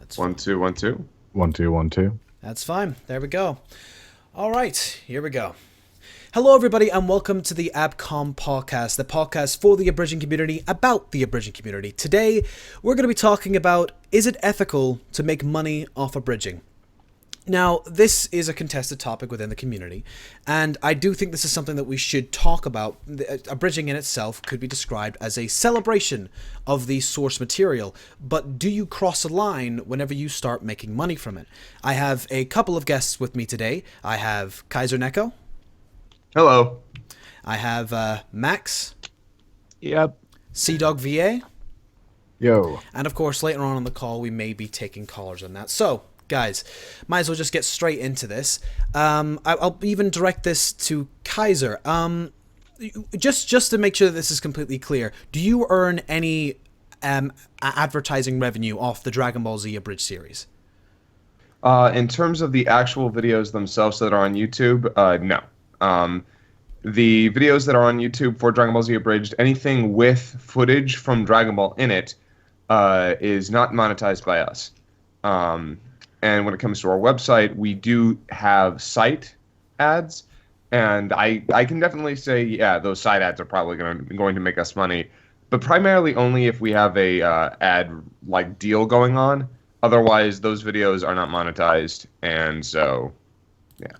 That's One, fine. two, 1 2. 1 2 1 2. That's fine. There we go. All right, here we go. Hello, everybody, and welcome to the ABCOM podcast, the podcast for the abridging community, about the abridging community. Today, we're going to be talking about, is it ethical to make money off abridging? Now, this is a contested topic within the community, and I do think this is something that we should talk about. Abridging in itself could be described as a celebration of the source material, but do you cross a line whenever you start making money from it? I have a couple of guests with me today. I have KaiserNeko. Hello. I have Max, Yep. CdawgVA, Yo. and of course later on in the call we may be taking callers on that. So, guys, might as well just get straight into this. I'll even direct this to Kaiser. Just to make sure that this is completely clear, do you earn any advertising revenue off the Dragon Ball Z Abridged series? In terms of the actual videos themselves that are on YouTube, no. The videos that are on YouTube for Dragon Ball Z Abridged, anything with footage from Dragon Ball in it, is not monetized by us. And when it comes to our website, we do have site ads, and I can definitely say, yeah, those site ads are probably going to make us money, but primarily only if we have a ad like deal going on. Otherwise, those videos are not monetized, and so yeah.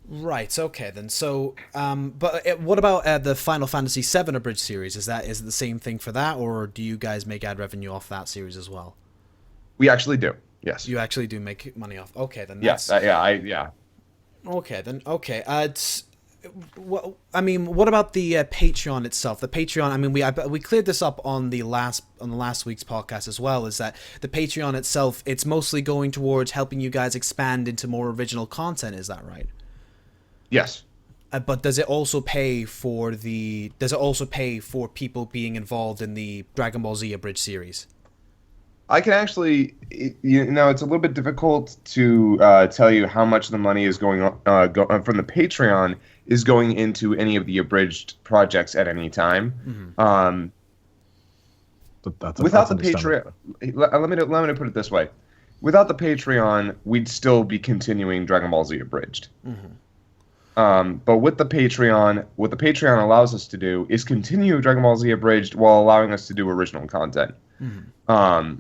Right. Okay. Then. So, but what about the Final Fantasy VII Abridged series? Is it the same thing for that, or do you guys make ad revenue off that series as well? We actually do. Yes. You actually do make money off. Okay. Then. Yes. Yeah. Okay. Then. Okay. I mean, what about the Patreon itself? The Patreon. I mean, we cleared this up on the last week's podcast as well. Is that the Patreon itself? It's mostly going towards helping you guys expand into more original content. Is that right? Yes. But does it also pay for people being involved in the Dragon Ball Z Abridged series? I can actually, it's a little bit difficult to tell you how much the money is going on from the Patreon is going into any of the abridged projects at any time. Mm-hmm. Without the Patreon, let me put it this way: without the Patreon, we'd still be continuing Dragon Ball Z Abridged. Mm-hmm. But with the Patreon, what the Patreon allows us to do is continue Dragon Ball Z Abridged while allowing us to do original content. Mm-hmm.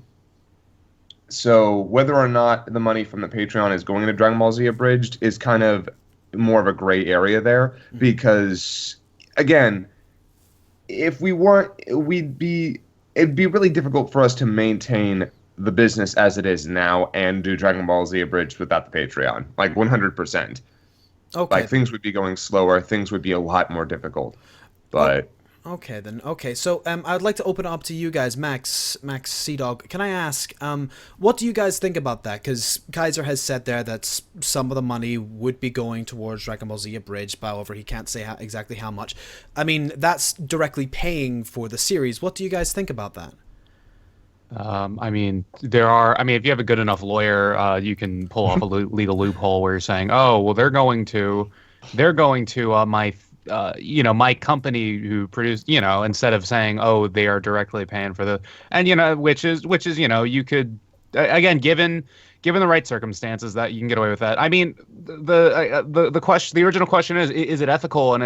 So whether or not the money from the Patreon is going to Dragon Ball Z Abridged is kind of more of a gray area there, because again, if we weren't, it'd be really difficult for us to maintain the business as it is now and do Dragon Ball Z Abridged without the Patreon, like 100%. Okay. Like, things would be going slower, things would be a lot more difficult. But Okay then. Okay, so I'd like to open it up to you guys, Max, CDawg. Can I ask, what do you guys think about that? Because Kaiser has said there that some of the money would be going towards Dragon Ball Z Abridged, however, he can't say exactly how much. I mean, that's directly paying for the series. What do you guys think about that? I mean, if you have a good enough lawyer, you can pull off a legal loophole where you're saying, oh, well, they're going to my company who produced, instead of saying, oh, they are directly paying for which is, you could, again, given the right circumstances, that you can get away with that. I mean, the original question is it ethical? And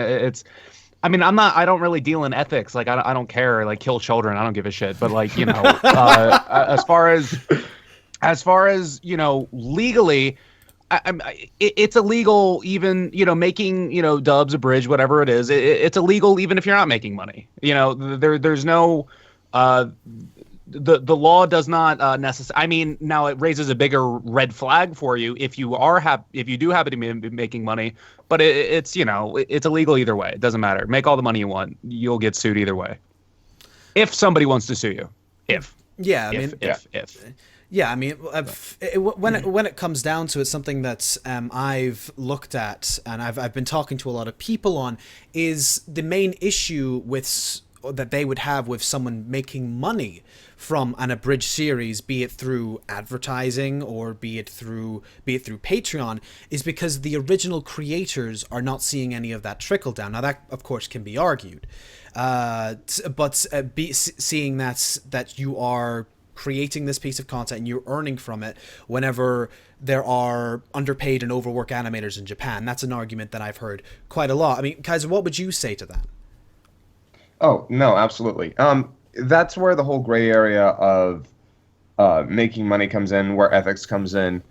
I don't really deal in ethics. Like, I don't care, like, kill children. I don't give a shit. But like, as far as, legally, it's illegal, even, making, dubs, abridged, whatever it is. It's illegal even if you're not making money. There's no, the law does not necessarily. I mean, now it raises a bigger red flag for you if you do happen to be making money. But it's illegal either way. It doesn't matter. Make all the money you want. You'll get sued either way. If somebody wants to sue you. If. Yeah, If. Yeah, I mean, when it comes down to it, something that I've looked at and I've been talking to a lot of people on is the main issue that they would have with someone making money from an abridged series, be it through advertising or be it through Patreon, is because the original creators are not seeing any of that trickle down. Now that of course can be argued, but seeing that you are creating this piece of content and you're earning from it whenever there are underpaid and overworked animators in Japan. That's an argument that I've heard quite a lot. I mean, Kaiser, what would you say to that? Oh, no, absolutely. That's where the whole gray area of making money comes in, where ethics comes in.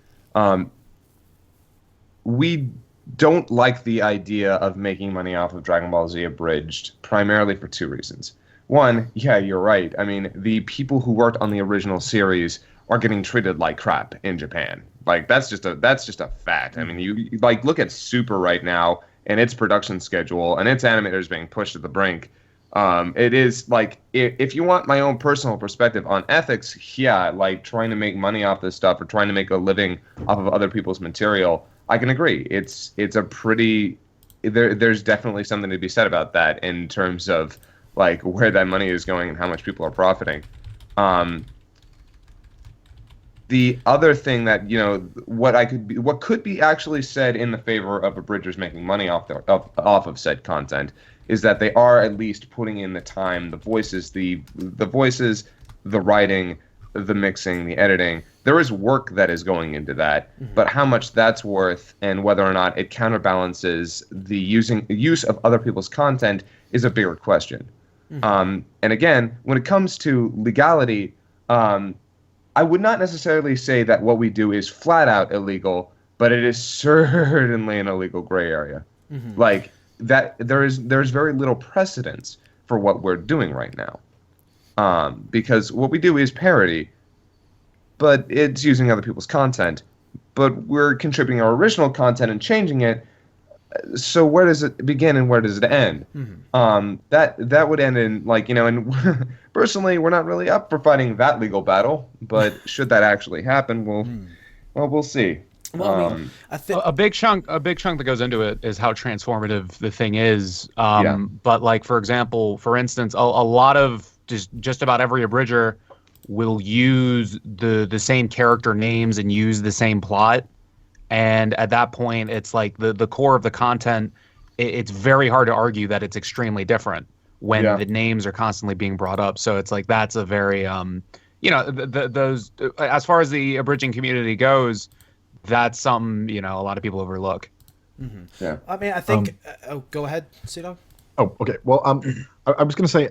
We don't like the idea of making money off of Dragon Ball Z Abridged, primarily for two reasons. One, yeah, you're right. I mean, the people who worked on the original series are getting treated like crap in Japan. Like, that's just a fact. I mean, you like look at Super right now and its production schedule and its animators being pushed to the brink. It is like, if you want my own personal perspective on ethics, yeah, like trying to make money off this stuff or trying to make a living off of other people's material, I can agree. It's a pretty, there's definitely something to be said about that in terms of like where that money is going and how much people are profiting. The other thing that, you know, what could be actually said in the favor of abridgers making money off of said content is that they are at least putting in the time, the voices, the writing, the mixing, the editing. There is work that is going into that, but how much that's worth and whether or not it counterbalances the use of other people's content is a bigger question. And again, when it comes to legality, I would not necessarily say that what we do is flat out illegal, but it is certainly an illegal gray area. Like that, there's very little precedence for what we're doing right now, because what we do is parody, but it's using other people's content, but we're contributing our original content and changing it. So where does it begin and where does it end? That would end in, like, you know, and personally, we're not really up for fighting that legal battle, but should that actually happen, we'll see. Well, I mean, I think a big chunk that goes into it is how transformative the thing is. But like, for example, for instance, a lot of just about every abridger will use the same character names and use the same plot. And at that point, it's like the core of the content, it's very hard to argue that it's extremely different when the names are constantly being brought up. So it's like, that's a very, you know, those, as far as the abridging community goes, that's something, you know, a lot of people overlook. Yeah. I mean, I think, go ahead, CdawgVA. Oh, okay. Well, I was going to say,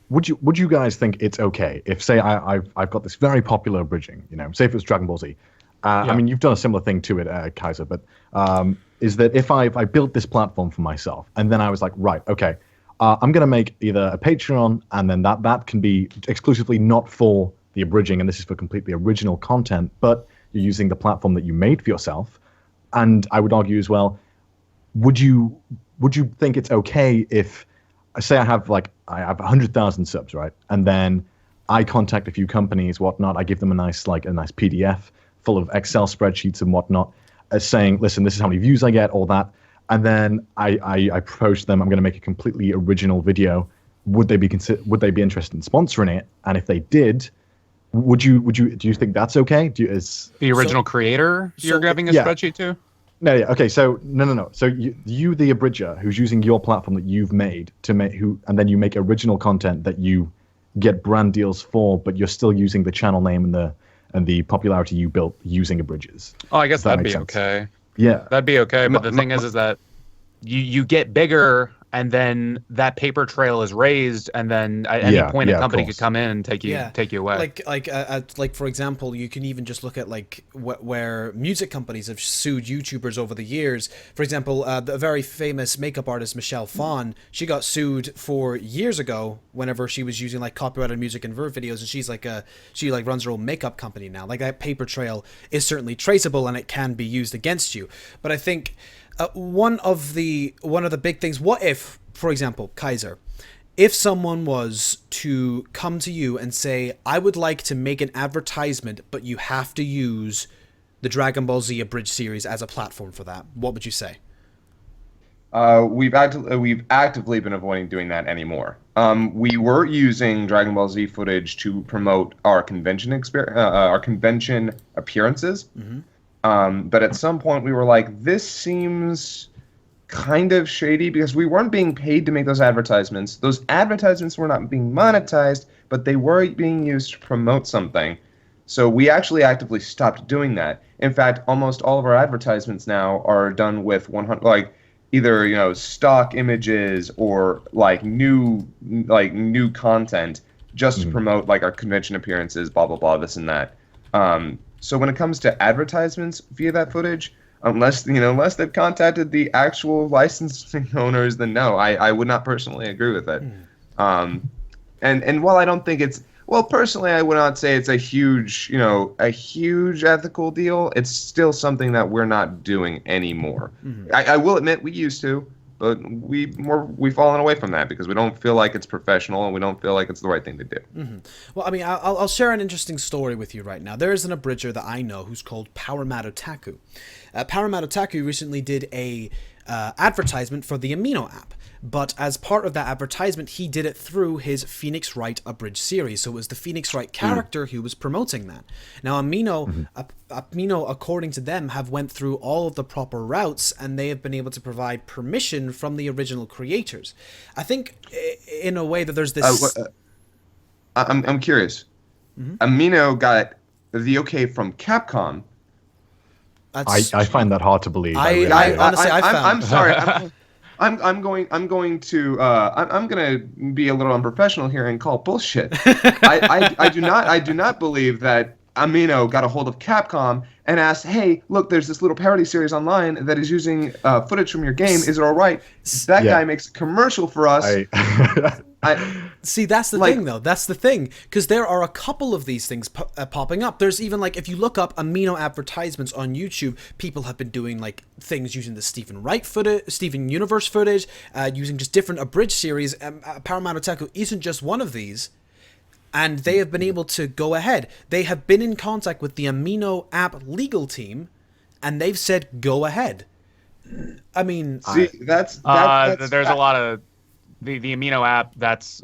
would you guys think it's okay if, say, I've got this very popular abridging, you know, say if it's Dragon Ball Z. I mean, you've done a similar thing to it, Kaiser, but is that if I built this platform for myself and then I was like, right, okay, I'm going to make either a Patreon and then that can be exclusively not for the abridging and this is for completely original content, but you're using the platform that you made for yourself. And I would argue as well, would you think it's okay if, say I have 100,000 subs, right? And then I contact a few companies, whatnot, I give them a nice PDF full of Excel spreadsheets and whatnot, saying, listen, this is how many views I get, all that. And then I propose to them, I'm going to make a completely original video. Would they be interested in sponsoring it? And if they did, do you think that's okay? The original creator you're grabbing a spreadsheet to? No, yeah, okay, so no. So you, the abridger, who's using your platform that you've made and then you make original content that you get brand deals for, but you're still using the channel name and the popularity you built using abridges. Oh, I guess that'd be okay. Yeah, that'd be okay. But the thing is that you get bigger, and then that paper trail is raised, and then at any point a company could come in and take you away. Like for example, you can even just look at like where music companies have sued YouTubers over the years. For example, the very famous makeup artist Michelle Phan, she got sued for years ago whenever she was using like copyrighted music in her videos, and she runs her own makeup company now. Like, that paper trail is certainly traceable and it can be used against you. But I think one of the big things, what if, for example, Kaiser, if someone was to come to you and say, I would like to make an advertisement, but you have to use the Dragon Ball Z Abridged series as a platform for that, what would you say? We've actively been avoiding doing that anymore. We were using Dragon Ball Z footage to promote our convention appearances. But at some point we were like, this seems kind of shady because we weren't being paid to make those advertisements. Those advertisements were not being monetized, but they were being used to promote something. So we actually actively stopped doing that. In fact, almost all of our advertisements now are done with 100, like either stock images or like new content just to promote like our convention appearances, blah blah blah, this and that. So when it comes to advertisements via that footage, unless they've contacted the actual licensing owners, then no, I would not personally agree with it. And while I don't think it's personally, I would not say it's a huge ethical deal. It's still something that we're not doing anymore. I will admit we used to, but we've fallen away from that because we don't feel like it's professional and we don't feel like it's the right thing to do. Well, I mean, I'll share an interesting story with you right now. There is an abridger that I know who's called PowerMatotaku. PowerMatotaku recently did a advertisement for the Amino app. But as part of that advertisement, he did it through his Phoenix Wright abridged series. So it was the Phoenix Wright character who was promoting that. Now, Amino, according to them, have went through all of the proper routes, and they have been able to provide permission from the original creators. I think, in a way, that there's this... I'm curious. Amino got the okay from Capcom. I find that hard to believe. Honestly, I'm sorry. I'm going to be a little unprofessional here and call bullshit. I do not believe that Amino got a hold of Capcom and asked, "Hey, look, there's this little parody series online that is using footage from your game. Is it all right?" That guy makes a commercial for us. See, that's the thing, though. That's the thing, because there are a couple of these things popping up. There's even, like, if you look up Amino advertisements on YouTube, people have been doing, like, things using the Steven Wright footage, Steven Universe footage, using just different abridged series. PowerMatotaku isn't just one of these, and they have been able to go ahead. They have been in contact with the Amino app legal team, and they've said, go ahead. I mean... See, that's there's a lot of... The Amino app, that's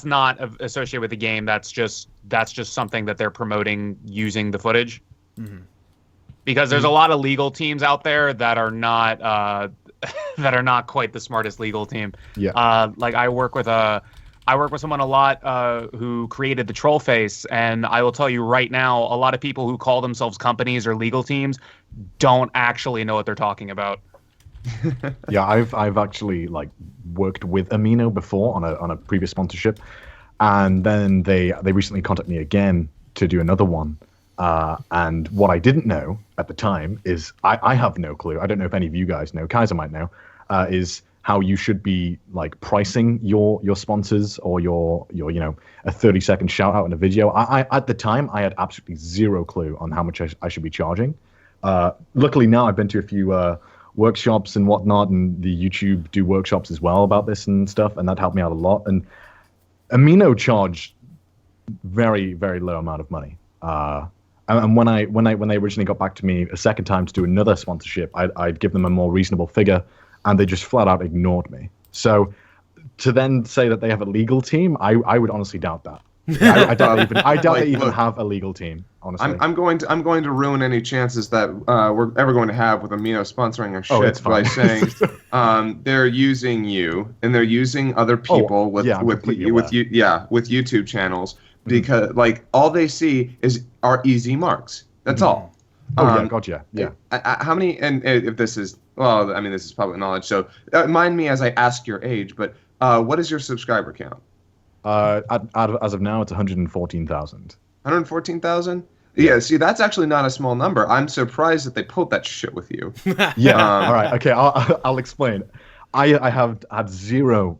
not associated with the game. That's just something that they're promoting using the footage. Because there's a lot of legal teams out there that are not quite the smartest legal team. Like I work with someone a lot who created the troll face, and I will tell you right now, a lot of people who call themselves companies or legal teams don't actually know what they're talking about. Yeah, I've actually like worked with Amino before on a previous sponsorship, and then they recently contacted me again to do another one. And what I didn't know at the time is I have no clue. I don't know if any of you guys know. Kaiser might know. Is how you should be like pricing your sponsors or your a 30-second shout out in a video. I at the time I had absolutely zero clue on how much I should be charging. Luckily now I've been to a few workshops and whatnot, and the YouTube do workshops as well about this and stuff, and that helped me out a lot. And Amino charged very, very low amount of money. And when they originally got back to me a second time to do another sponsorship, I'd give them a more reasonable figure, and they just flat out ignored me. So to then say that they have a legal team, I would honestly doubt that. I doubt they even have a legal team. Honestly, I'm going to ruin any chances that we're ever going to have with Amino sponsoring our shit by saying they're using you and they're using other people with YouTube channels because like all they see are easy marks. That's all. Gotcha. Yeah. How many? And if this is this is public knowledge, so mind me as I ask your age. But what is your subscriber count? As of now, it's 114,000. 114,000? Yeah, see, that's actually not a small number. I'm surprised that they pulled that shit with you. All right, okay, I'll explain. I have had zero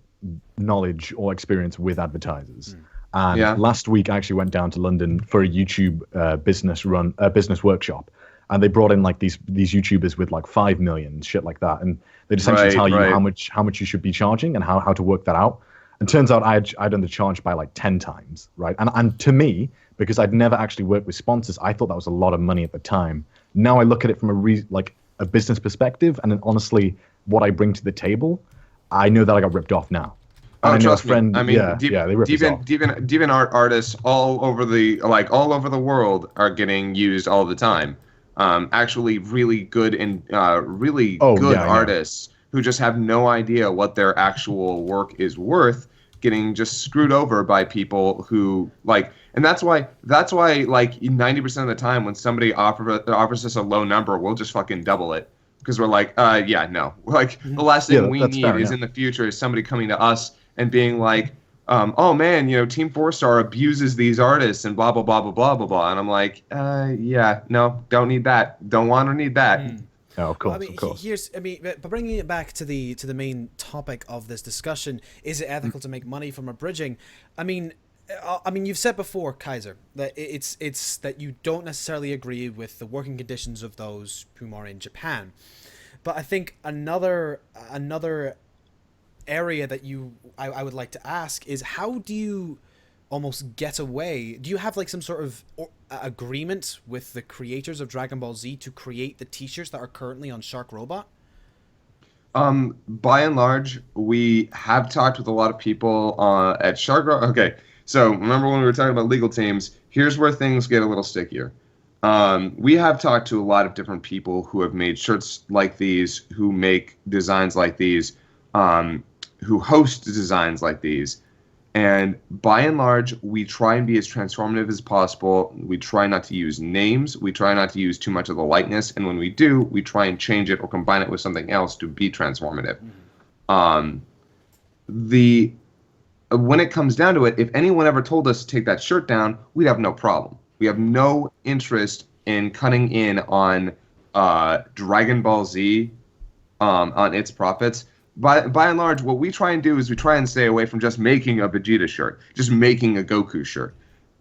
knowledge or experience with advertisers. And last week, I actually went down to London for a YouTube business workshop. And they brought in like these YouTubers with like 5 million, shit like that. And they'd essentially tell you how much you should be charging and how to work that out. And turns out I'd done the charge by like 10 times, right? And to me, because I'd never actually worked with sponsors, I thought that was a lot of money at the time. Now I look at it from a business perspective, and then honestly, what I bring to the table, I know that I got ripped off now. Oh, trust me. I mean, they ripped us off. Deviant art artists all over the world are getting used all the time. Actually, really good and artists who just have no idea what their actual work is worth getting just screwed over by people who like, and that's why like 90% of the time when somebody offers us a low number, we'll just fucking double it. Because we're like, yeah, no. Like, the last thing we need is in the future is somebody coming to us and being like, oh man, Team 4-Star abuses these artists and blah, blah, blah, blah, blah, blah, blah. And I'm like, yeah, no, don't need that. Don't want or need that. No, of course, well, of course. But bringing it back to the main topic of this discussion, is it ethical to make money from abridging? I mean, you've said before, Kaiser, that it's that you don't necessarily agree with the working conditions of those whom are in Japan. But I think another area that I would like to ask is, how do you almost get away? Do you have like some sort of agreement with the creators of Dragon Ball Z to create the t-shirts that are currently on Shark Robot? By and large, we have talked with a lot of people at Shark Robot. Okay, so remember when we were talking about legal teams? Here's where things get a little stickier. We have talked to a lot of different people who have made shirts like these, who make designs like these, who host designs like these. And by and large, we try and be as transformative as possible. We try not to use names. We try not to use too much of the likeness. And when we do, we try and change it or combine it with something else to be transformative. When it comes down to it, if anyone ever told us to take that shirt down, we'd have no problem. We have no interest in cutting in on Dragon Ball Z, on its profits. By and large, what we try and do is we try and stay away from just making a Vegeta shirt, just making a Goku shirt.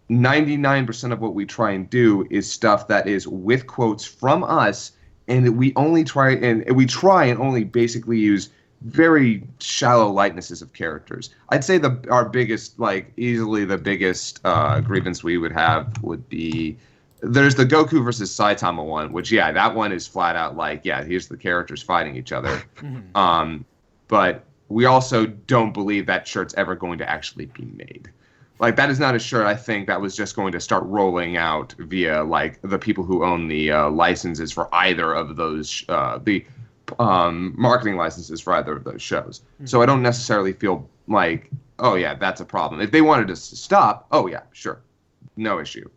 99% of what we try and do is stuff that is with quotes from us, and we try and only basically use very shallow likenesses of characters. I'd say our biggest, like easily the biggest grievance we would have would be, there's the Goku versus Saitama one, which that one is flat out like, here's the characters fighting each other. But we also don't believe that shirt's ever going to actually be made. Like, that is not a shirt I think that was just going to start rolling out via like the people who own the licenses for either of those marketing licenses for either of those shows. So I don't necessarily feel like, oh yeah, that's a problem. If they wanted us to stop, oh yeah, sure, no issue.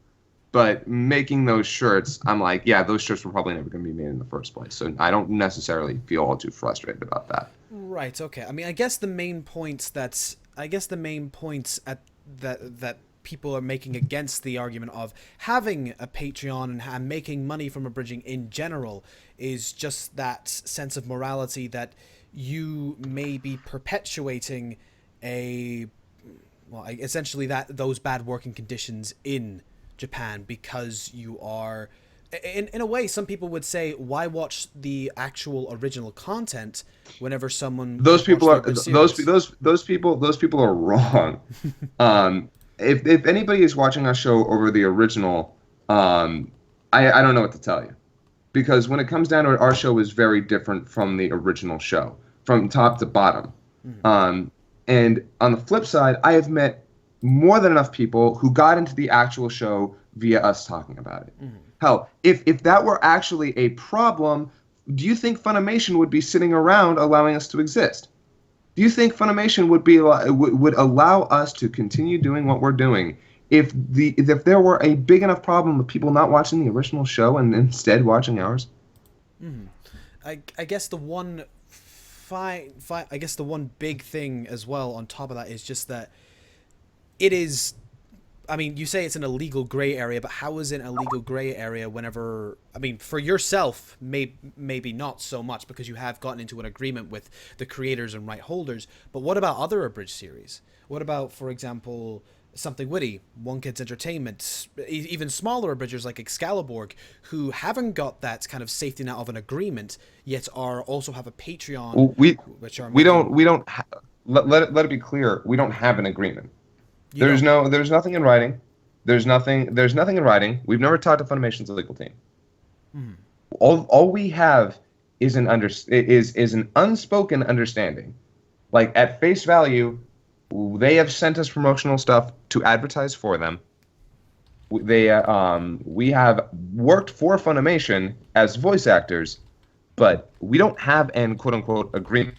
But making those shirts, I'm like, those shirts were probably never going to be made in the first place. So I don't necessarily feel all too frustrated about that. Right. Okay. I mean, I guess the main points that people are making against the argument of having a Patreon and making money from abridging in general is just that sense of morality that you may be perpetuating essentially those bad working conditions in Japan, because you are, in a way, some people would say, why watch the actual original content whenever someone those people are wrong. If anybody is watching our show over the original, I don't know what to tell you, because when it comes down to it, our show is very different from the original show, from top to bottom. And on the flip side, I have met more than enough people who got into the actual show via us talking about it. Hell, if that were actually a problem, do you think Funimation would be sitting around allowing us to exist? Do you think Funimation would allow us to continue doing what we're doing if there were a big enough problem with people not watching the original show and instead watching ours? I guess the one big thing as well on top of that is just that it is, I mean, you say it's an illegal gray area, but how is it a legal gray area whenever, I mean, for yourself, maybe not so much because you have gotten into an agreement with the creators and right holders, but what about other abridged series? What about, for example, Something Witty, One Kids Entertainment, even smaller abridgers like Excalibur, who haven't got that kind of safety net of an agreement, yet also have a Patreon. Let it be clear, we don't have an agreement. There's nothing in writing. There's nothing in writing. We've never talked to Funimation's legal team. All we have is an unspoken understanding. Like, at face value, they have sent us promotional stuff to advertise for them. We have worked for Funimation as voice actors, but we don't have an quote unquote agreement.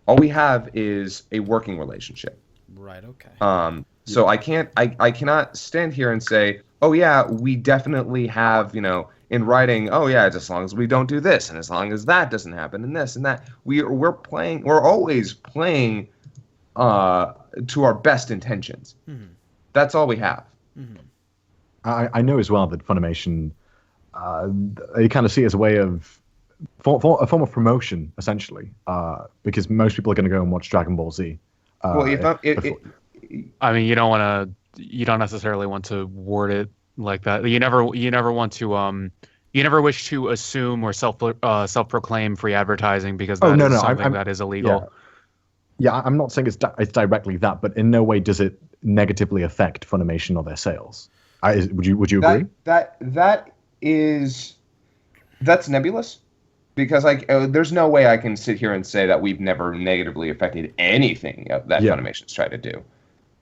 All we have is a working relationship. Right. Okay. So I cannot stand here and say, oh yeah, we definitely have, in writing, oh yeah, as long as we don't do this, and as long as that doesn't happen, and this and that, we're always playing to our best intentions. Mm-hmm. That's all we have. Mm-hmm. I know as well that Funimation, they kind of see it as a way of for a form of promotion, essentially, because most people are going to go and watch Dragon Ball Z. Well, I mean, you don't necessarily want to word it like that. You never want to you never wish to assume or self-proclaim free advertising, because that is something that is illegal. Yeah, I'm not saying it's directly that, but in no way does it negatively affect Funimation or their sales. Would you agree? That's nebulous, because there's no way I can sit here and say that we've never negatively affected anything that Funimation's tried to do.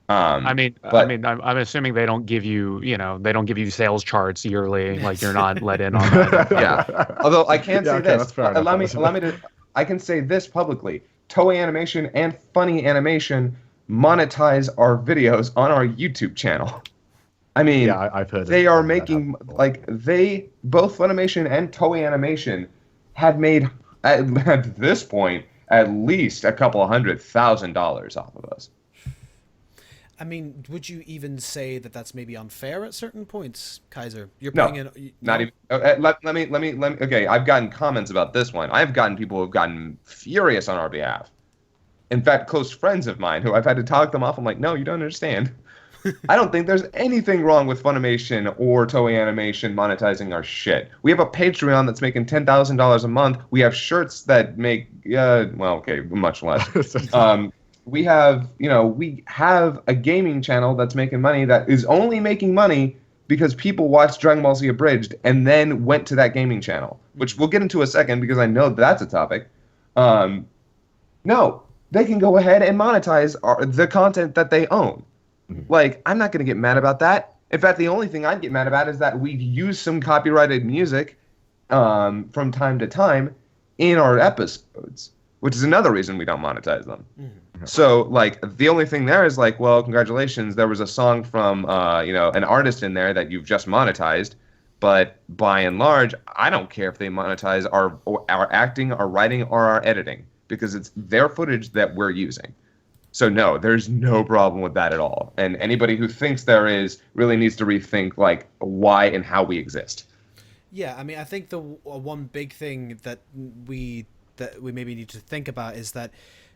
I'm assuming they don't give you sales charts yearly, like you're not let in on that. Yeah. Although I can say this, that's fair enough. I can say this publicly. Toei Animation and Funny Animation monetize our videos on our YouTube channel. I mean, I've heard they are making both Funimation and Toei Animation have made at this point at least a couple $100,000 off of us. I mean, would you even say that that's maybe unfair at certain points, Kaiser? You're putting in not even. Let me. Okay, I've gotten comments about this one. I've gotten people who have gotten furious on our behalf. In fact, close friends of mine who I've had to talk them off. I'm like, no, you don't understand. I don't think there's anything wrong with Funimation or Toei Animation monetizing our shit. We have a Patreon that's making $10,000 a month. We have shirts that make much less. We have a gaming channel that's making money, that is only making money because people watched Dragon Ball Z Abridged and then went to that gaming channel, which we'll get into a second because I know that's a topic. No, they can go ahead and monetize the content that they own. Like, I'm not going to get mad about that. In fact, the only thing I'd get mad about is that we use some copyrighted music from time to time in our episodes, which is another reason we don't monetize them. Mm-hmm. So, like, the only thing there is like, well, congratulations, there was a song from, an artist in there that you've just monetized. But by and large, I don't care if they monetize our acting, our writing, or our editing, because it's their footage that we're using. So no, there's no problem with that at all. And anybody who thinks there is really needs to rethink like why and how we exist. Yeah, I mean, I think the one big thing that we maybe need to think about is that,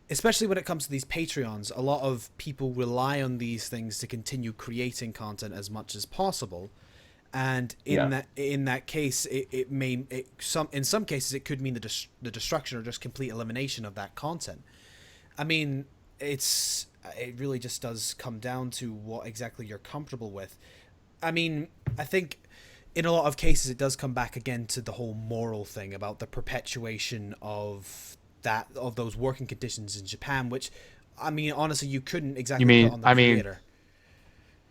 especially when it comes to these Patreons, a lot of people rely on these things to continue creating content as much as possible. And in that case, in some cases it could mean the destruction or just complete elimination of that content. I mean, it really just does come down to what exactly you're comfortable with. I mean, I think in a lot of cases it does come back again to the whole moral thing about the perpetuation of those working conditions in Japan, which, I mean, honestly, you couldn't exactly put on the creator.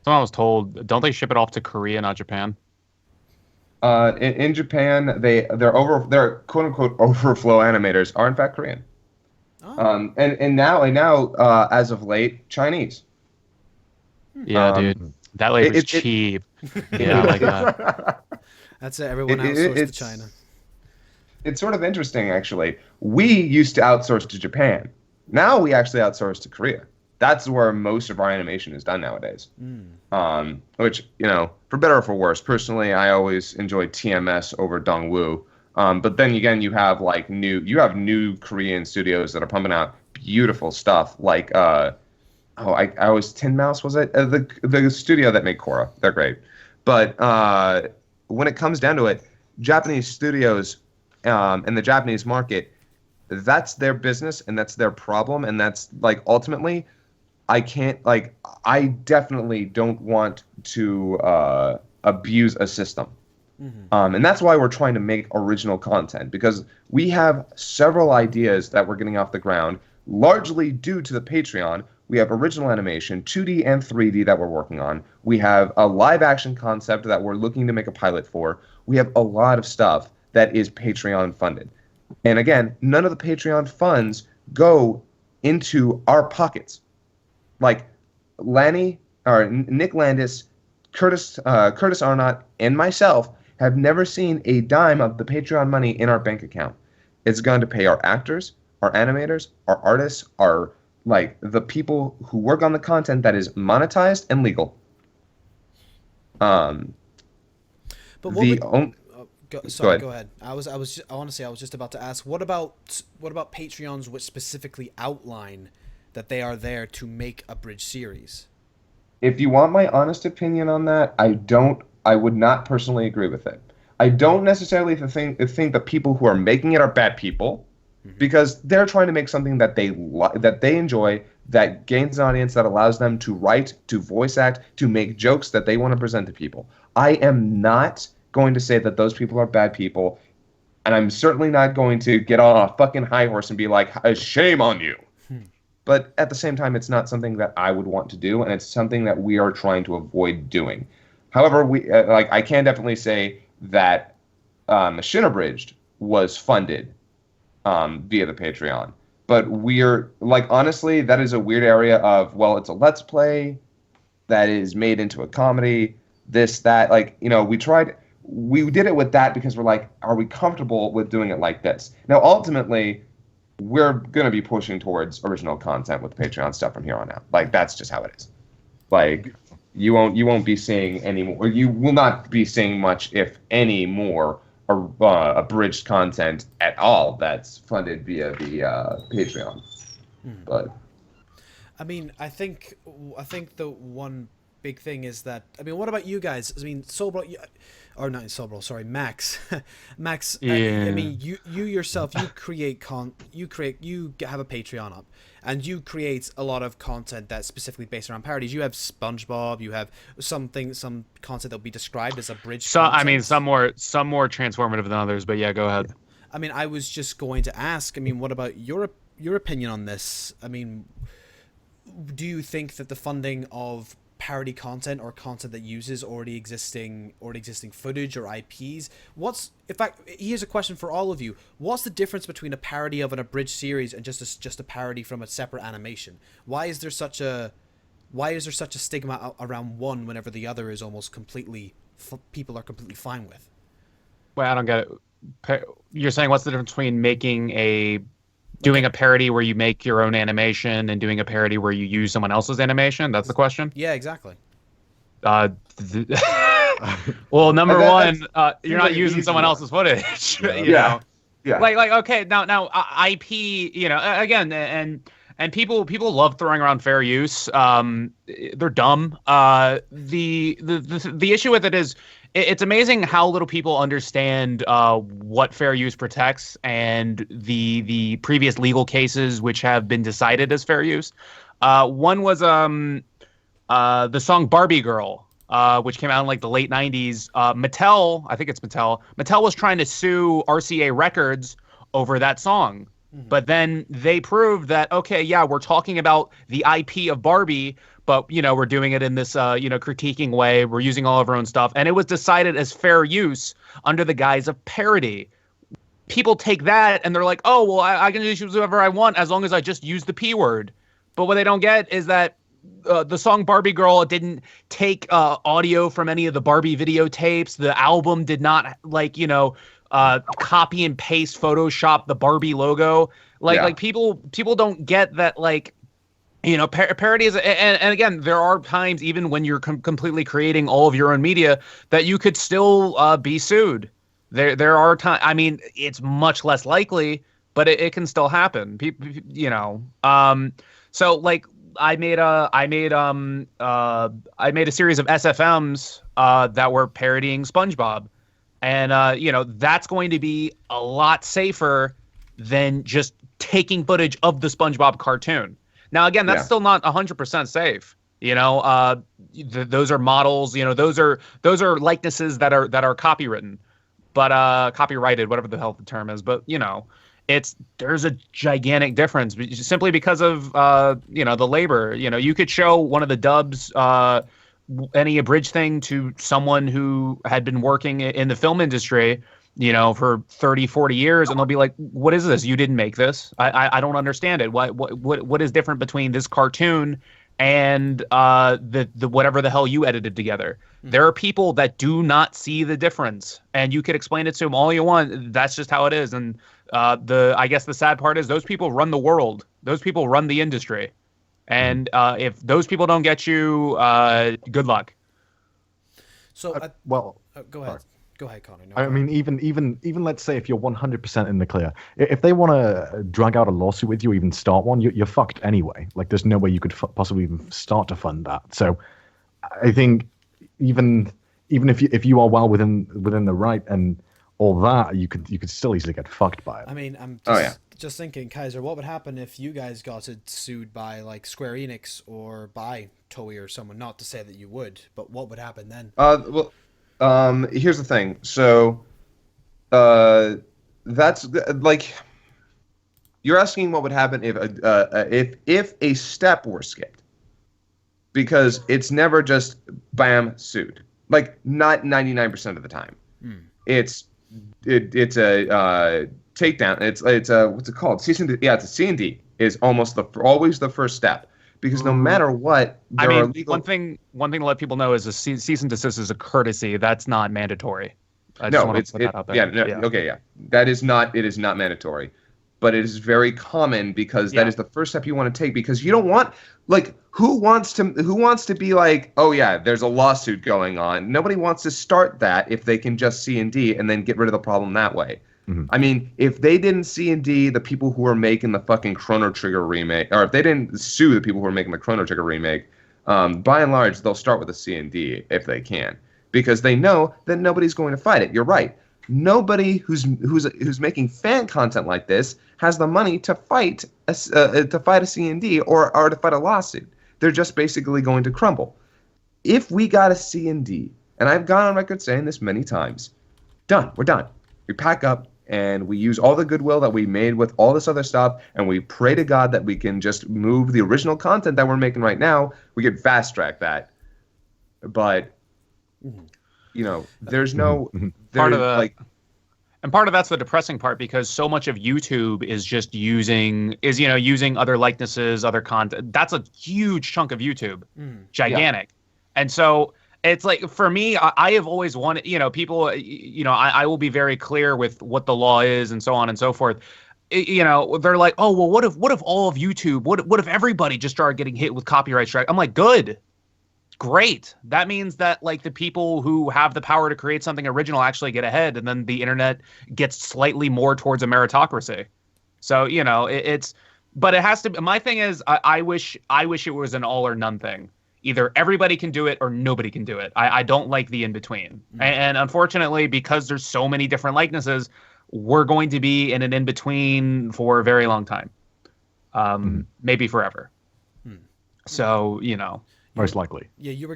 Someone was told, don't they ship it off to Korea, not Japan? In Japan, their quote unquote overflow animators are in fact Korean. Oh. And now as of late, Chinese. Yeah, dude, that labor's cheap. Yeah, like that. That's it. Everyone outsourced to China. It's sort of interesting, actually. We used to outsource to Japan. Now we actually outsource to Korea. That's where most of our animation is done nowadays. Which, for better or for worse, personally, I always enjoyed TMS over Dongwoo. But then again, you have new Korean studios that are pumping out beautiful stuff. Like, Tin Mouse, was it? The studio that made Korra. They're great. But when it comes down to it, Japanese studios and the Japanese market, that's their business and that's their problem. And that's like, ultimately, I definitely don't want to abuse a system. Mm-hmm. And that's why we're trying to make original content, because we have several ideas that we're getting off the ground, largely due to the Patreon. We have original animation, 2D and 3D that we're working on. We have a live action concept that we're looking to make a pilot for. We have a lot of stuff that is Patreon funded. And again, none of the Patreon funds go into our pockets. Like, Nick Landis, Curtis Arnott, and myself have never seen a dime of the Patreon money in our bank account. It's gone to pay our actors, our animators, our artists, our the people who work on the content that is monetized and legal. But what The go ahead. I was just about to ask, what about Patreons which specifically outline that they are there to make a bridge series? If you want my honest opinion on that, I would not personally agree with it. I don't necessarily think the people who are making it are bad people, because they're trying to make something that they enjoy, that gains an audience, that allows them to write, to voice act, to make jokes that they want to present to people. I am not going to say that those people are bad people, and I'm certainly not going to get on a fucking high horse and be like, shame on you. But at the same time, it's not something that I would want to do, and it's something that we are trying to avoid doing. However, I can definitely say that Shin Abridged was funded via the Patreon. But we're honestly, that is a weird area of, well, it's a Let's Play that is made into a comedy, this, that, we did it with that because we're like, are we comfortable with doing it like this? Now, ultimately, we're going to be pushing towards original content with Patreon stuff from here on out. That's just how it is. You won't be seeing any more, or you will not be seeing much, if any more, abridged content at all that's funded via the Patreon. But I mean, I think the one big thing is that, I mean, what about you guys? I mean, Max. Max, yeah. I mean, you yourself, you have a Patreon up, and you create a lot of content that's specifically based around parodies. You have SpongeBob, you have some content that will be described as a bridge. I mean, some more transformative than others, but yeah, go ahead. Yeah. I mean, I was just going to ask, I mean, what about your opinion on this? I mean, do you think that the funding of parody content, or content that uses already existing footage or IPs, in fact, here's a question for all of you: what's the difference between a parody of an abridged series and just a parody from a separate animation? Why is there such a stigma around one whenever the other is almost completely people are completely fine with? Wait, I don't get it. You're saying what's the difference between doing a parody where you make your own animation and doing a parody where you use someone else's animation? That's the question? Yeah, exactly. Well, number one, you're not using someone else's footage. you know? Yeah. Okay, now IP, again, and people love throwing around fair use. They're dumb. The issue with it is, it's amazing how little people understand what fair use protects, and the previous legal cases which have been decided as fair use. One was the song Barbie Girl, which came out in the late 90s. Mattel, I think it's Mattel. Mattel was trying to sue RCA Records over that song. But then they proved that, okay, yeah, we're talking about the IP of Barbie, but, we're doing it in this, critiquing way. We're using all of our own stuff. And it was decided as fair use under the guise of parody. People take that and they're like, oh, well, I can just use whatever I want as long as I just use the P word. But what they don't get is that the song Barbie Girl didn't take audio from any of the Barbie videotapes. The album did not, copy and paste Photoshop the Barbie logo. People don't get that, parody is, and again, there are times even when you're completely creating all of your own media that you could still be sued. There are times, I mean, it's much less likely, but it can still happen. So I made a series of SFMs that were parodying SpongeBob. And, that's going to be a lot safer than just taking footage of the SpongeBob cartoon. Now, again, that's still not 100% safe. Those are models. Those are likenesses that are copywritten, but copyrighted, whatever the hell the term is. But there's a gigantic difference simply because of the labor. You could show one of the dubs, any abridged thing, to someone who had been working in the film industry, for 30, 40 years, and they'll be like, what is this? You didn't make this. I don't understand it. What is different between this cartoon and the whatever the hell you edited together. There are people that do not see the difference, and you could explain it to them all you want. That's just how it is. And I guess the sad part is those people run the world. Those people run the industry. And if those people don't get you, good luck. So, well, go ahead. Go ahead, Connor. No, I mean, even let's say if you're 100% in the clear, if they want to drag out a lawsuit with you, even start one, you're fucked anyway. Like, there's no way you could possibly even start to fund that. So, I think even if you are well within the right and all that, you could still easily get fucked by it. I mean, I'm just thinking, Kaiser, what would happen if you guys got sued by like Square Enix or by Toei or someone? Not to say that you would, but what would happen then? Well, here's the thing. So, that's like you're asking what would happen if a step were skipped, because it's never just bam sued. Like, not 99% of the time. It's a takedown. It's a what's it called? It's a C&D is almost always the first step, because no matter what, there are legal. one thing to let people know is a cease and desist is a courtesy. That's not mandatory. I just want to put that out there. Okay, yeah. It is not mandatory, but it is very common, because that is the first step you want to take, because you don't want, like, who wants to be like, oh yeah, there's a lawsuit going on. Nobody wants to start that if they can just C&D and then get rid of the problem that way. I mean, if they didn't C&D the people who were making the fucking Chrono Trigger remake, or if they didn't sue the people who were making the Chrono Trigger remake, by and large, they'll start with a C&D if they can, because they know that nobody's going to fight it. You're right. Nobody who's making fan content like this has the money to fight a C&D or to fight a lawsuit. They're just basically going to crumble. If we got a C&D, and I've gone on record saying this many times, done. We're done. We pack up and we use all the goodwill that we made with all this other stuff, and we pray to God that we can just move the original content that we're making right now. We could fast track that, but there's no part of that's the depressing part, because so much of YouTube is just using other likenesses, other content. That's a huge chunk of YouTube, gigantic, and so. It's like, for me, I have always wanted, people, I will be very clear with what the law is and so on and so forth. They're like, oh, well, what if all of YouTube, what if everybody just started getting hit with copyright strike? I'm like, good, great. That means that, like, the people who have the power to create something original actually get ahead, and then the internet gets slightly more towards a meritocracy. So, but it has to be, my thing is, I wish it was an all or none thing. Either everybody can do it or nobody can do it. I don't like the in-between. And unfortunately, because there's so many different likenesses, we're going to be in an in-between for a very long time. Maybe forever. So, Most likely. Yeah, were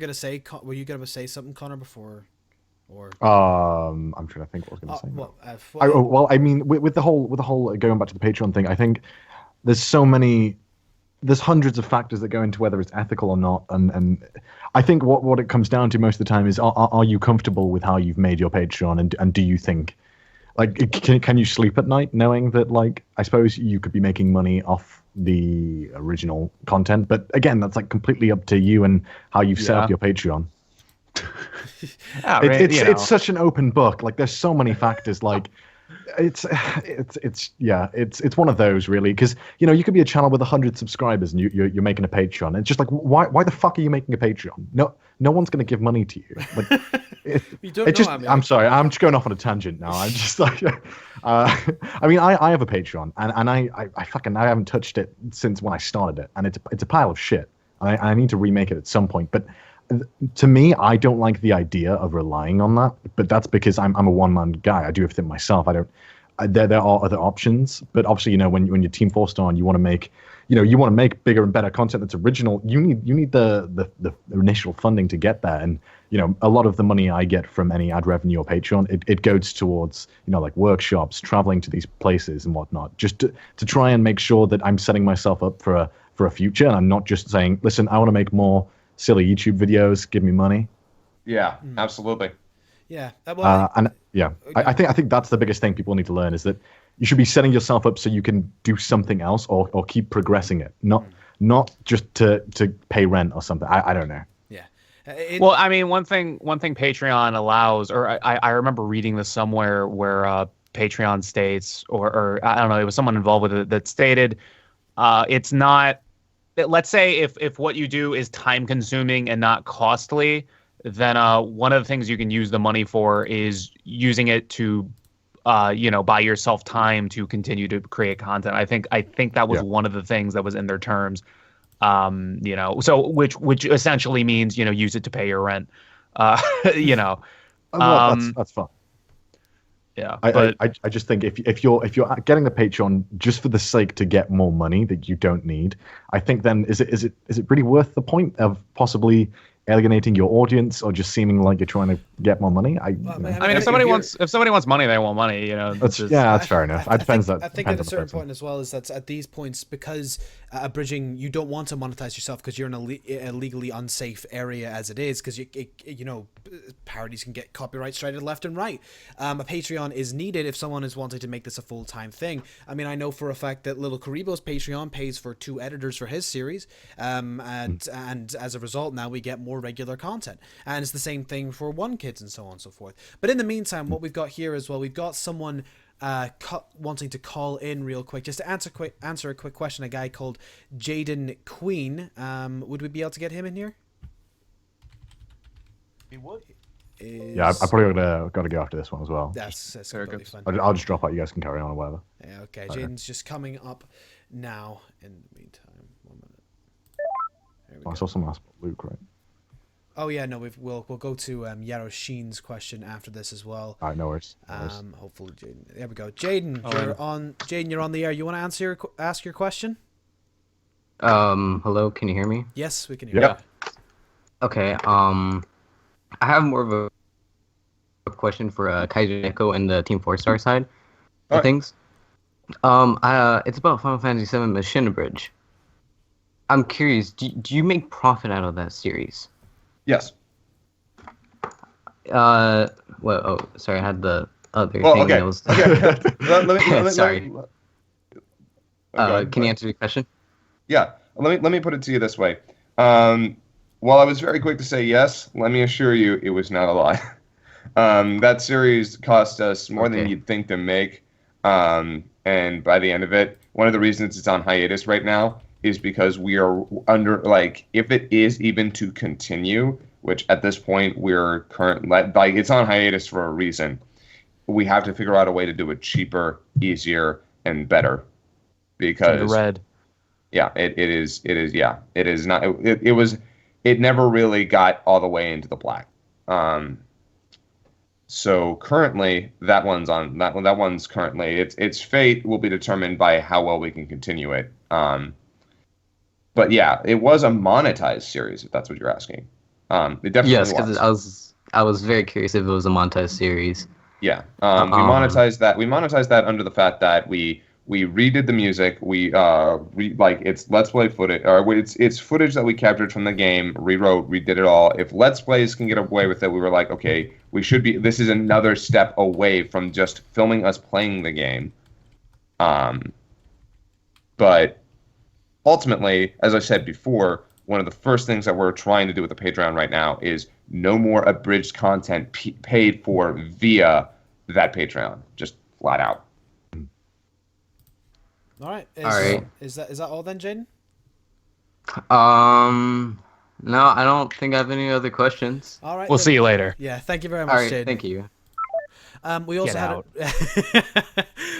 you going to say something, Connor, before? Or I'm trying to think what I was going to say. Well, I mean, with the whole going back to the Patreon thing, I think there's hundreds of factors that go into whether it's ethical or not, and I think what it comes down to most of the time is, are you comfortable with how you've made your Patreon, and do you think, like, can you sleep at night knowing that, like, I suppose you could be making money off the original content, but again, that's like completely up to you and how you've set up your Patreon. It's such an open book. Like, there's so many factors. Like, it's one of those, really, because you could be a channel with 100 subscribers and you're making a Patreon. It's just like, why the fuck are you making a Patreon? No one's going to give money to you. Like, you don't know. I'm sorry, I'm just going off on a tangent now. I'm just like, I mean, I have a Patreon, and I haven't touched it since when I started it, and it's a pile of shit. I need to remake it at some point, but. To me, I don't like the idea of relying on that, but that's because I'm a one-man guy. I do everything myself. There are other options, but obviously, when you're team forced on, you want to make bigger and better content that's original. You need the initial funding to get there, and a lot of the money I get from any ad revenue or Patreon, it goes towards like workshops, traveling to these places and whatnot, just to try and make sure that I'm setting myself up for a future, and I'm not just saying, listen, I want to make more silly YouTube videos, give me money. Yeah, absolutely. Yeah. I think that's the biggest thing people need to learn, is that you should be setting yourself up so you can do something else or keep progressing it, not not just to pay rent or something. I don't know. Yeah. Well, I mean, one thing Patreon allows, or I remember reading this somewhere where Patreon states, or I don't know, it was someone involved with it that stated, it's not. Let's say if what you do is time consuming and not costly, then one of the things you can use the money for is using it to, buy yourself time to continue to create content. I think that was one of the things that was in their terms. So which essentially means, use it to pay your rent. Well, that's fine. Yeah, I just think if you're getting the Patreon just for the sake to get more money that you don't need, I think then is it really worth the point of possibly alienating your audience or just seeming like you're trying to get more money? I mean, if somebody wants money, they want money. That's fair enough. I think at a certain point as well is that at these points, because abridging, you don't want to monetize yourself because you're in a legally unsafe area as it is, because parodies can get copyright strited left and right. A Patreon is needed if someone is wanting to make this a full-time thing. I mean, I know for a fact that Little Karibo's Patreon pays for 2 editors for his series, and as a result, now we get more regular content, and it's the same thing for One Kids and so on and so forth. But in the meantime, what we've got here as well, we've got someone wanting to call in real quick just to answer a quick question. A guy called Jaden Queen. Would we be able to get him in here? He would. Yeah, I probably got to go after this one as well. That's completely fine. I'll just drop out. You guys can carry on or whatever. Yeah, okay. Jaden's just coming up now. In the meantime, 1 minute. There we go. I saw someone ask Luke, right? Oh yeah, no, we'll go to Yaro Sheen's question after this as well. All right, no worries. Hopefully, Jaden. There we go. Jaden, you're on the air. You want to ask your question? Hello, can you hear me? Yes, we can hear you. Okay. I have more of a question for KaiserNeko and the Team 4-Star side of things. It's about Final Fantasy VII Mission Bridge. I'm curious, do you make profit out of that series? Yes. Sorry, I had the other thing. Okay. Let me, sorry. Can you answer the question? Yeah. Let me put it to you this way. While I was very quick to say yes, let me assure you it was not a lie. That series cost us more than you'd think to make. And by the end of it, one of the reasons it's on hiatus right now is because we are under, if it is even to continue, which at this point we're it's on hiatus for a reason. We have to figure out a way to do it cheaper, easier, and better. Because the red. Yeah, it is not. It never really got all the way into the black. So currently that one's currently its fate will be determined by how well we can continue it. But yeah, it was a monetized series, if that's what you're asking. It definitely yes, because I was very curious if it was a monetized series. Yeah, we monetized that. We monetized that under the fact that we redid the music. It's Let's Play footage, or it's footage that we captured from the game, rewrote, redid it all. If Let's Plays can get away with it, we were like, okay, we should be. This is another step away from just filming us playing the game. But ultimately, as I said before, one of the first things that we're trying to do with the Patreon right now is no more abridged content paid for via that Patreon, just flat out. All right. Is that all then, Jaden? No, I don't think I have any other questions. All right. We'll see you later. Yeah. Thank you very much, All right. Jaden. Thank you.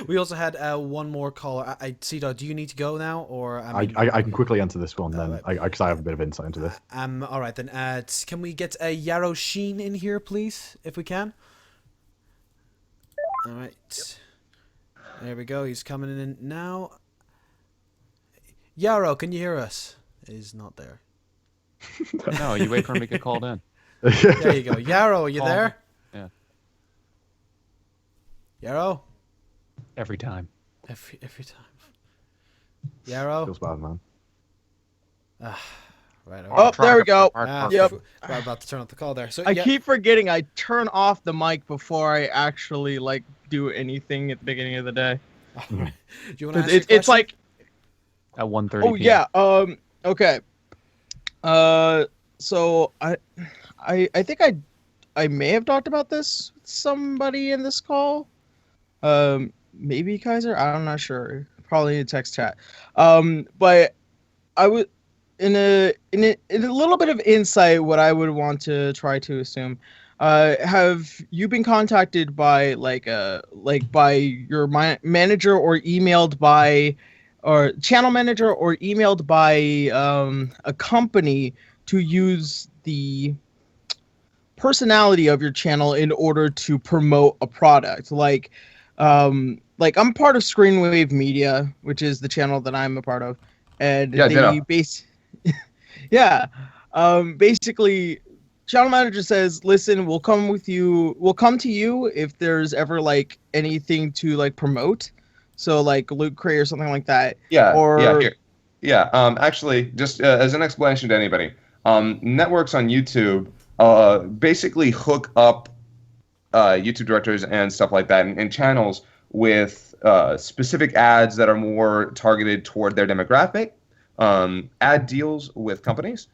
We also had one more caller. CdawgVA, do you need to go now, or I can quickly answer this one then, because I have a bit of insight into this. All right then. Can we get a Yaro Sheen in here, please, if we can? All right. There we go. He's coming in now. Yaro, can you hear us? He's not there. No, you wait for him to get called in. There you go. Yaro, are you there? Yeah. Yaro? Every time. Every time. Yaro? Feels bad, man. Right. Oh, there we go. Yep. We're about to turn off the call there. So I keep forgetting I turn off the mic before I actually do anything at the beginning of the day. Do you want to ask it's like at 1:30. Oh yeah. Okay. So I think I may have talked about this with somebody in this call. Maybe Kaiser. I'm not sure. Probably in text chat. But I would in a little bit of insight. What I would want to try to assume. Have you been contacted by by your manager or emailed by or channel manager or emailed by a company to use the personality of your channel in order to promote a product? Like I'm part of Screenwave Media, which is the channel that I'm a part of, and Yeah, ditto. yeah, basically channel manager says, listen, we'll come to you if there's ever like anything to like promote, so like Loot Crate or something like that. Here. Yeah, actually, just as an explanation to anybody, networks on YouTube basically hook up YouTube directors and stuff like that and channels with specific ads that are more targeted toward their demographic, ad deals with companies.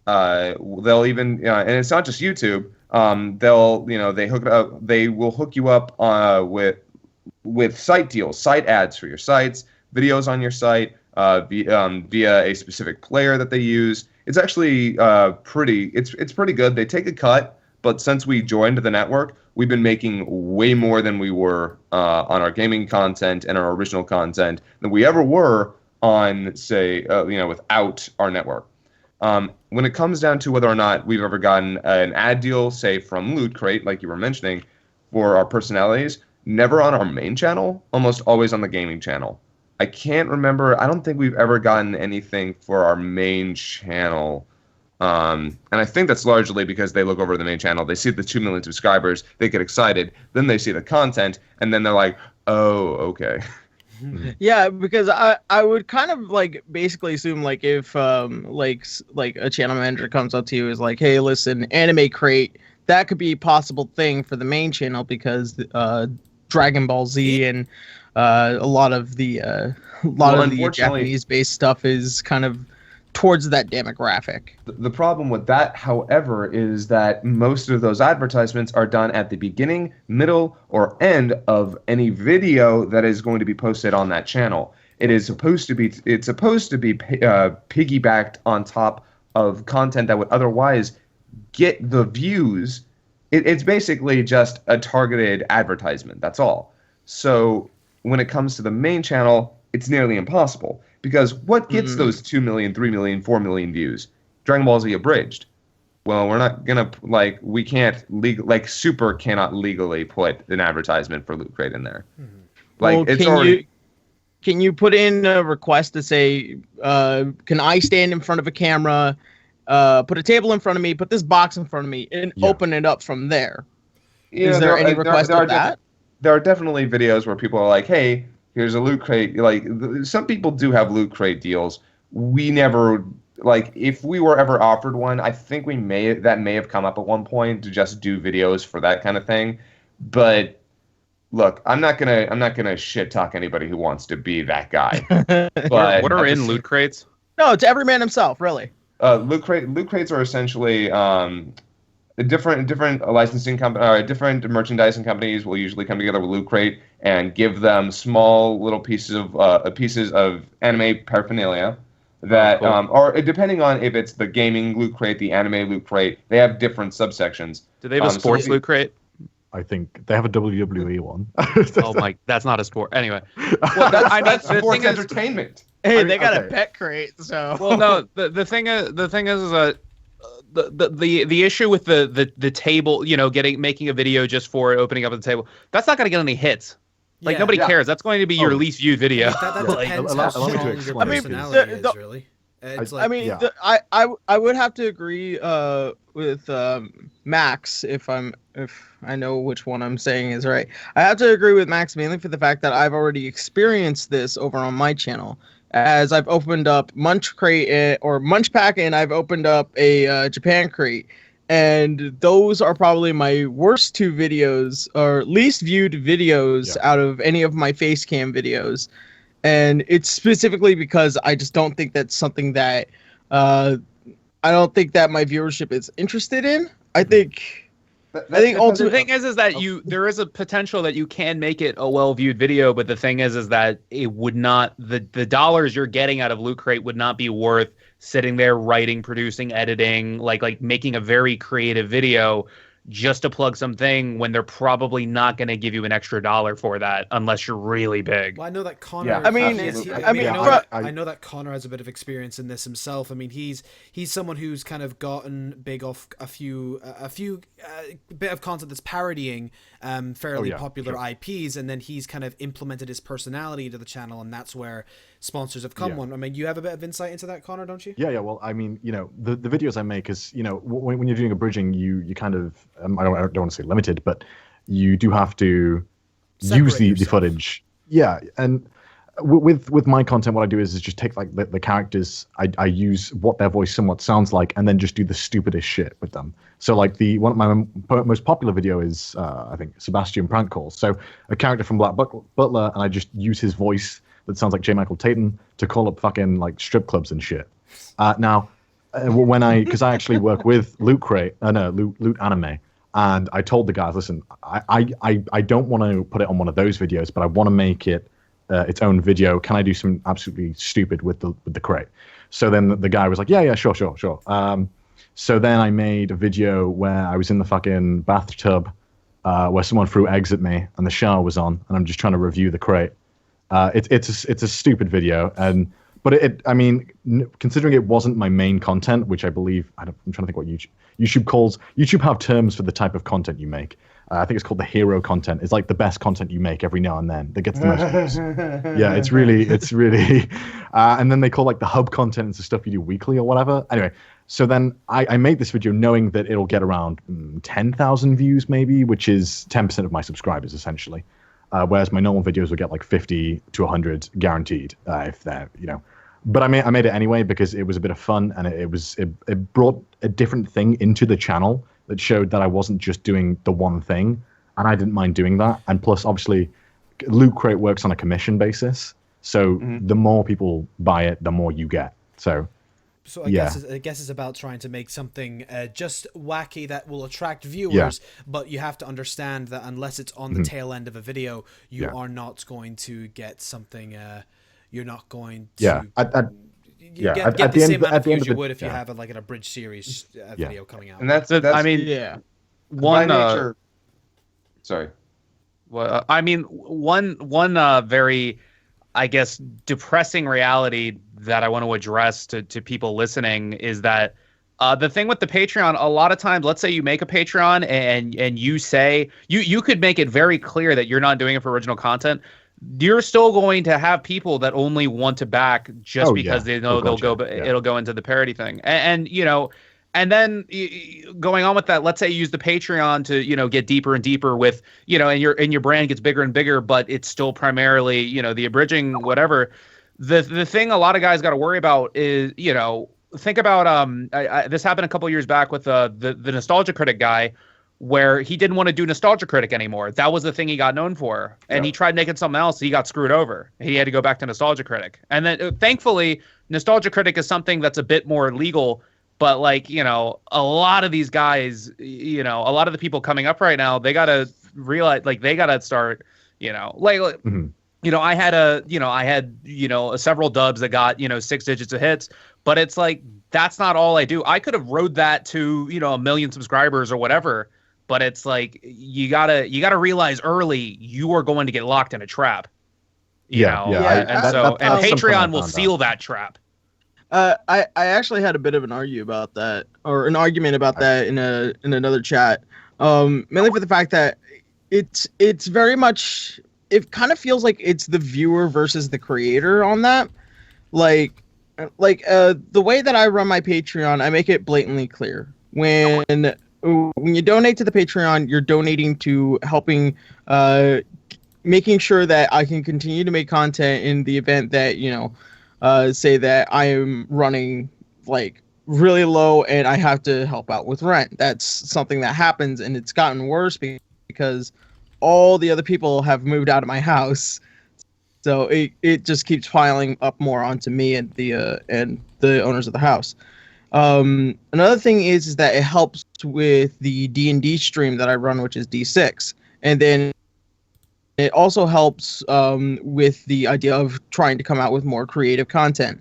They'll even, and it's not just YouTube. They will hook you up with site deals, site ads for your sites, videos on your site, via a specific player that they use. It's actually it's pretty good. They take a cut, but since we joined the network, we've been making way more than we were on our gaming content and our original content than we ever were on, say, without our network. When it comes down to whether or not we've ever gotten an ad deal, say from Loot Crate, like you were mentioning, for our personalities, never on our main channel, almost always on the gaming channel. I can't remember. I don't think we've ever gotten anything for our main channel. And I think that's largely because they look over the main channel, they see the 2 million subscribers, they get excited, then they see the content, and then they're like, oh, okay. Yeah, because I would kind of like basically assume like if like a channel manager comes up to you is like, hey, listen, Anime Crate, that could be a possible thing for the main channel because Dragon Ball Z and a lot of the Japanese based stuff is kind of towards that demographic. The problem with that, however, is that most of those advertisements are done at the beginning, middle, or end of any video that is going to be posted on that channel. It's supposed to be piggybacked on top of content that would otherwise get the views. It's basically just a targeted advertisement. That's all. So when it comes to the main channel, it's nearly impossible. Because what gets those 2 million, 3 million, 4 million views? Dragon Ball Z Abridged. Well, we're not gonna we can't Super cannot legally put an advertisement for Loot Crate in there. Can you put in a request to say, can I stand in front of a camera, put a table in front of me, put this box in front of me, and open it up from there? Yeah, is there any request of that? There are definitely videos where people are like, hey, here's a Loot Crate. Like, some people do have Loot Crate deals. We never, if we were ever offered one, I think that may have come up at one point to just do videos for that kind of thing. But look, I'm not gonna shit talk anybody who wants to be that guy. But what are in Loot Crates? No, it's every man himself, really. Loot Crates are essentially different licensing different merchandising companies will usually come together with Loot Crate and give them small little pieces of anime paraphernalia that or depending on if it's the gaming Loot Crate, the anime Loot Crate, they have different subsections. Do they have a sports Loot Crate? I think they have a WWE one. Oh my, that's not a sport. Anyway, well, that's sports entertainment. Hey, they got a pet crate, so. Well, no, the thing is that the issue with the table, making a video just for opening up the table, that's not going to get any hits. Nobody cares. That's going to be your least viewed video. That depends how strong your personality is, really. I would have to agree with Max if I know which one I'm saying is right. I have to agree with Max mainly for the fact that I've already experienced this over on my channel, as I've opened up Munch Crate or Munch Pack, and I've opened up a Japan Crate, and those are probably my worst two videos or least viewed videos out of any of my face cam videos. And it's specifically because I just don't think that's something that I don't think that my viewership is interested in. I think The ultimately, thing is that there is a potential that you can make it a well-viewed video, but the thing is that it would not, the dollars you're getting out of Loot Crate would not be worth sitting there writing, producing, editing, like making a very creative video just to plug something when they're probably not going to give you an extra dollar for that unless you're really big. Well, I know that Connor. Yeah, I mean, I know that Connor has a bit of experience in this himself. I mean, he's someone who's kind of gotten big off a few bit of content that's parodying fairly popular IPs, and then he's kind of implemented his personality into the channel, and that's where sponsors have come on. I mean, you have a bit of insight into that, Connor, don't you? Yeah. Well, I mean, the videos I make is, when you're doing a bridging, you kind of, I don't want to say limited, but you do have to use the footage. Yeah, and with my content, what I do is just take like the characters, I use what their voice somewhat sounds like, and then just do the stupidest shit with them. So like one of my most popular video is I think Sebastian prank calls. So a character from Black Butler, and I just use his voice that sounds like J. Michael Tatum to call up fucking like strip clubs and shit. Now, because I actually work with Loot Anime, and I told the guys, listen, I don't want to put it on one of those videos, but I want to make it its own video. Can I do some absolutely stupid with the crate? So then the guy was like, yeah, sure. So then I made a video where I was in the fucking bathtub where someone threw eggs at me and the shower was on, and I'm just trying to review the crate. It's a stupid video, but I mean, considering it wasn't my main content, which I believe, I'm trying to think what YouTube calls. YouTube have terms for the type of content you make. I think it's called the hero content. It's like the best content you make every now and then that gets the most views. Yeah, it's really, and then they call like the hub content and the stuff you do weekly or whatever. Anyway, so then I made this video knowing that it'll get around 10,000 views maybe, which is 10% of my subscribers essentially. Whereas my normal videos would get like 50 to 100 guaranteed if they're, But I made it anyway because it was a bit of fun, and it brought a different thing into the channel that showed that I wasn't just doing the one thing, and I didn't mind doing that. And plus, obviously, Loot Crate works on a commission basis, so the more people buy it, the more you get. So I guess it's about trying to make something just wacky that will attract viewers, but you have to understand that unless it's on the tail end of a video, you are not going to get something. You're not going to get the same amount of views you would if you have like an abridged series video coming out. And that's I mean, one nature. Sorry. Well, I mean, one very, I guess, depressing reality that I want to address to people listening is that the thing with the Patreon, a lot of times, let's say you make a Patreon and you say you could make it very clear that you're not doing it for original content. You're still going to have people that only want to back just because they know it'll go into the parody thing. And then going on with that, let's say you use the Patreon to, get deeper and deeper with, and your brand gets bigger and bigger, but it's still primarily, the abridging, whatever. The thing a lot of guys got to worry about is, think about, this happened a couple years back with the Nostalgia Critic guy, where he didn't want to do Nostalgia Critic anymore. That was the thing he got known for. And he tried making something else. He got screwed over. He had to go back to Nostalgia Critic. And then thankfully, Nostalgia Critic is something that's a bit more legal. But a lot of these guys, a lot of the people coming up right now, they got to realize, they got to start, I had several dubs that got, 6 digits of hits, but it's that's not all I do. I could have rode that to, 1 million subscribers or whatever. But it's you gotta realize early you are going to get locked in a trap. And Patreon will seal that trap. I actually had a bit of an argument about that in another chat. Mainly for the fact that it's very much, it kind of feels like it's the viewer versus the creator on that. The way that I run my Patreon, I make it blatantly clear. When you donate to the Patreon, you're donating to helping, making sure that I can continue to make content in the event that, say that I am running really low and I have to help out with rent. That's something that happens, and it's gotten worse because all the other people have moved out of my house. So it just keeps piling up more onto me and the owners of the house. Another thing is that it helps with the D&D stream that I run, which is D6, and then it also helps with the idea of trying to come out with more creative content.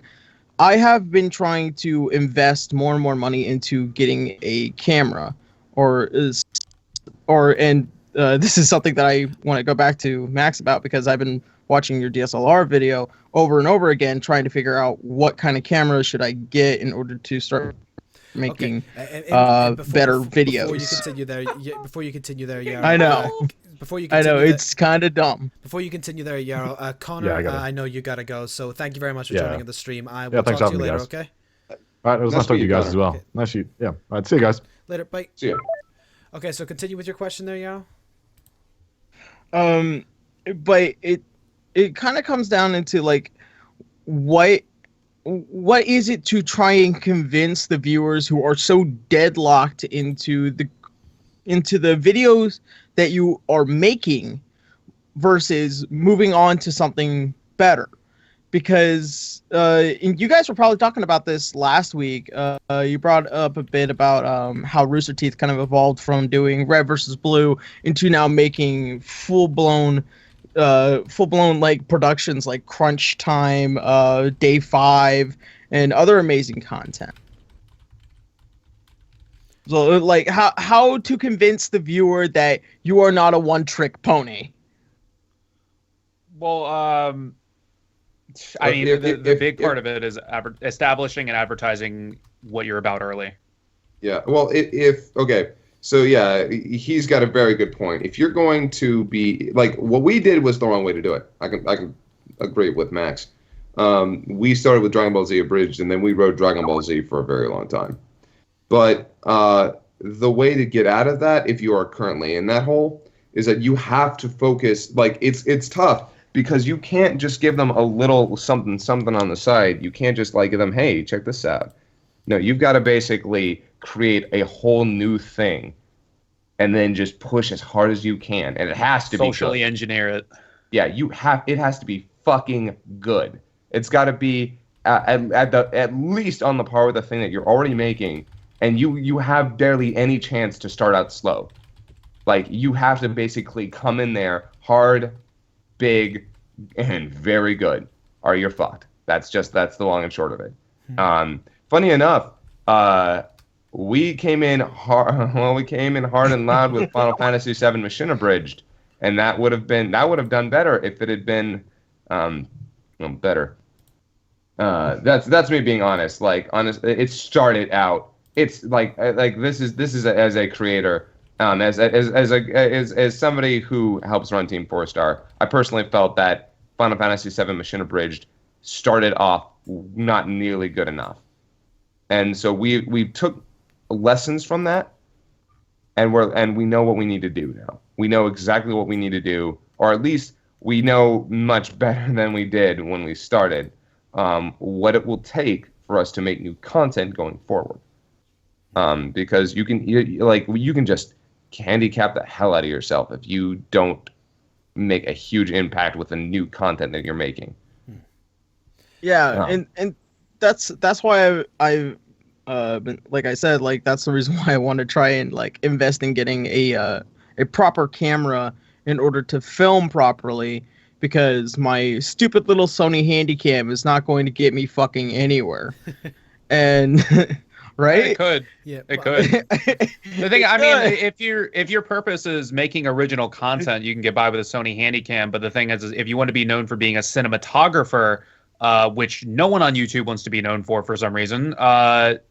I have been trying to invest more and more money into getting a camera, this is something that I want to go back to Max about, because I've been watching your DSLR video over and over again, trying to figure out what kind of camera should I get in order to start making better videos. Before you continue there, yeah. I know. It's kind of dumb. Before you continue there, Yarrow, Connor, I know you gotta go, so thank you very much for joining the stream. I will talk to you later, okay? All right, it was nice talking to you guys as well. Okay. Nice to yeah. All right, see you guys. Later, bye. See ya. Okay, so continue with your question there, Yarrow. But it kind of comes down into like what is it to try and convince the viewers who are so deadlocked into the videos that you are making versus moving on to something better? Because you guys were probably talking about this last week. You brought up a bit about how Rooster Teeth kind of evolved from doing red versus blue into now making full-blown like productions like Crunch Time, Day 5, and other amazing content. So, like, how to convince the viewer that you are not a one-trick pony? Well, I mean, the big part of it is establishing and advertising what you're about early. Yeah. Well, okay. So yeah, he's got a very good point. If you're going to be like, what we did was the wrong way to do it. I can agree with Max. We started with Dragon Ball Z Abridged, and then we wrote Dragon Ball Z for a very long time. But the way to get out of that, if you are currently in that hole, is that you have to focus. Like, it's tough because you can't just give them a little something on the side. You can't just like give them, hey, check this out. No, you've got to basically create a whole new thing and then just push as hard as you can. And it has to socially engineer it. Yeah, it has to be fucking good. It's got to be at least on the par with the thing that you're already making, and you have barely any chance to start out slow. Like, you have to basically come in there hard, big, and very good, or you're fucked. That's the long and short of it. Funny enough, we came in hard. Well, we came in hard and loud with Final Fantasy VII Machine Abridged, and that would have done better if it had been better. That's me being honest. Like, it started out. It's like this is as a creator, as somebody who helps run Team 4-Star. I personally felt that Final Fantasy VII Machine Abridged started off not nearly good enough. And so we took lessons from that, and we know what we need to do now. We know exactly what we need to do, or at least we know much better than we did when we started, what it will take for us to make new content going forward. Because you can just handicap the hell out of yourself if you don't make a huge impact with the new content that you're making. Yeah, and that's why I've been, like I said, like that's the reason why I want to try and like invest in getting a proper camera in order to film properly, because my stupid little Sony Handycam is not going to get me fucking anywhere. And right? It could. Yeah, it could. The thing, I mean, if your purpose is making original content, you can get by with a Sony Handycam. But the thing is if you want to be known for being a cinematographer, which no one on YouTube wants to be known for some reason,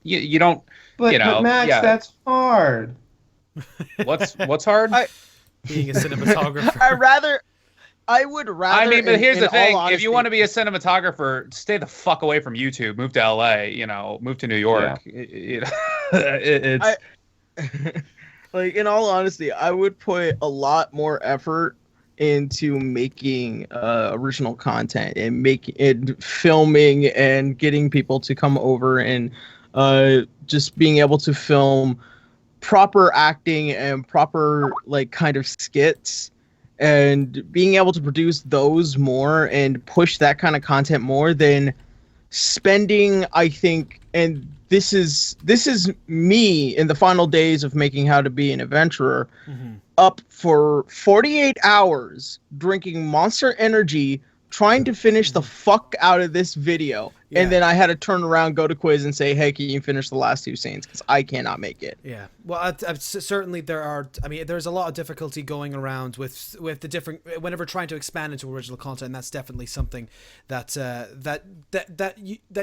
you don't. But Max, that's hard. What's hard? Being a cinematographer. I would rather. I mean, but here's the thing: honesty, if you want to be a cinematographer, stay the fuck away from YouTube. Move to LA. Move to New York. Yeah. It's like, in all honesty, I would put a lot more effort into making original content and filming and getting people to come over and just being able to film proper acting and proper like kind of skits and being able to produce those more and push that kind of content more than spending, I think, and this is me in the final days of making How to Be an Adventurer, up for 48 hours drinking Monster Energy, trying to finish the fuck out of this video. Yeah. And then I had to turn around, go to quiz, and say, hey, can you finish the last 2 scenes? Because I cannot make it. Yeah. Well, certainly there's a lot of difficulty going around with the different, whenever trying to expand into original content, and that's definitely something that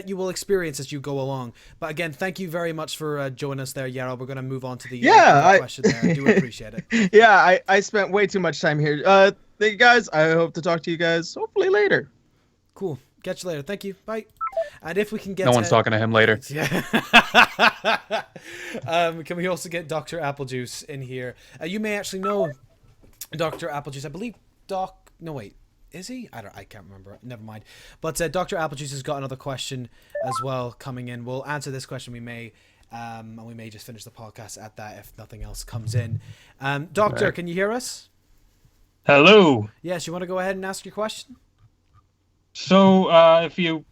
you will experience as you go along. But again, thank you very much for joining us there, Yarrow. We're going to move on to the question there. I do appreciate it. Yeah, I spent way too much time here. Thank you, guys. I hope to talk to you guys hopefully later. Cool. Catch you later. Thank you. Bye. And if we can get No one's talking to him later. Yeah. Can we also get Dr. Applejuice in here? You may actually know Dr. Applejuice. I believe Doc. No, wait. Is he? I can't remember. Never mind. But Dr. Applejuice has got another question as well coming in. We'll answer this question. We may, and we may just finish the podcast at that if nothing else comes in. Doctor, Right. Can you hear us? Hello. Yes. You want to go ahead and ask your question? So, if you...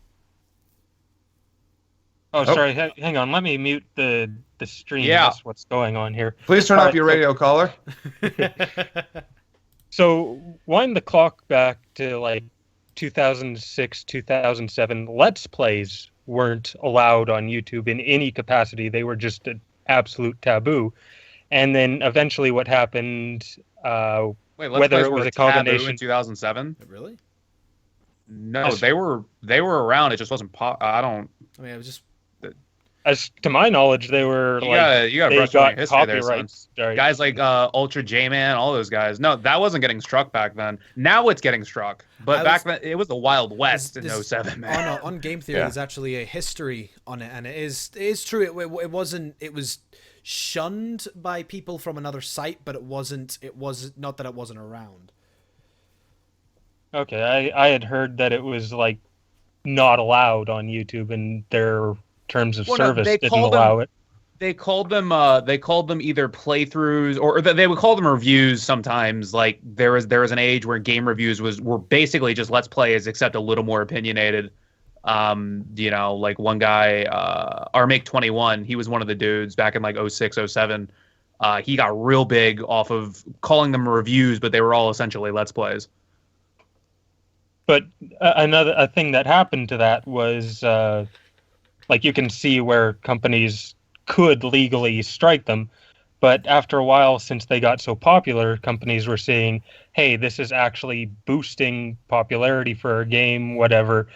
Oh, sorry. Hang on. Let me mute the stream. Yeah. That's what's going on here. Please turn off Alright, your radio, caller. So, wind the clock back to, like, 2006, 2007. Let's Plays weren't allowed on YouTube in any capacity. They were just an absolute taboo. And then eventually what happened... Wait, whether it was a combination in 2007? Really? No, they were around. It just wasn't. I don't. I mean, it was just. As to my knowledge, they were You gotta they brush on got your history there, son. copyrights. Sorry. Guys like Ultra J-Man, all those guys. No, that wasn't getting struck back then. Now it's getting struck. But back then, it was the Wild West in 07, man. On Game Theory, there's actually a history on it, and it is true. It wasn't. It was shunned by people from another site, but it wasn't. It was not that it wasn't around. Okay, I had heard that it was like not allowed on YouTube, and their terms of service didn't allow it. They called them either playthroughs or they would call them reviews sometimes. Like there was an age where game reviews were basically just let's plays, except a little more opinionated. Like one guy, Armake21, he was one of the dudes back in like 06, 07. He got real big off of calling them reviews, but they were all essentially let's plays. But a thing that happened to that was, like you can see where companies could legally strike them, but after a while, since they got so popular, companies were saying, hey, this is actually boosting popularity for our game, whatever,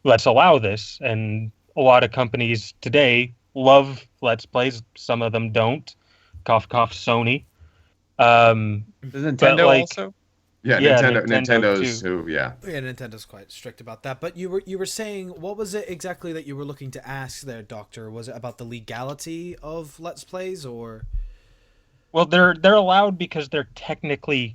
let's allow this. And a lot of companies today love Let's Plays, some of them don't. Cough, cough, Sony. Does Nintendo also? Yeah, Nintendo's who, yeah. Yeah, Nintendo's quite strict about that. But you were saying, what was it exactly that you were looking to ask there, Doctor? Was it about the legality of Let's Plays, or? Well, they're allowed because they're technically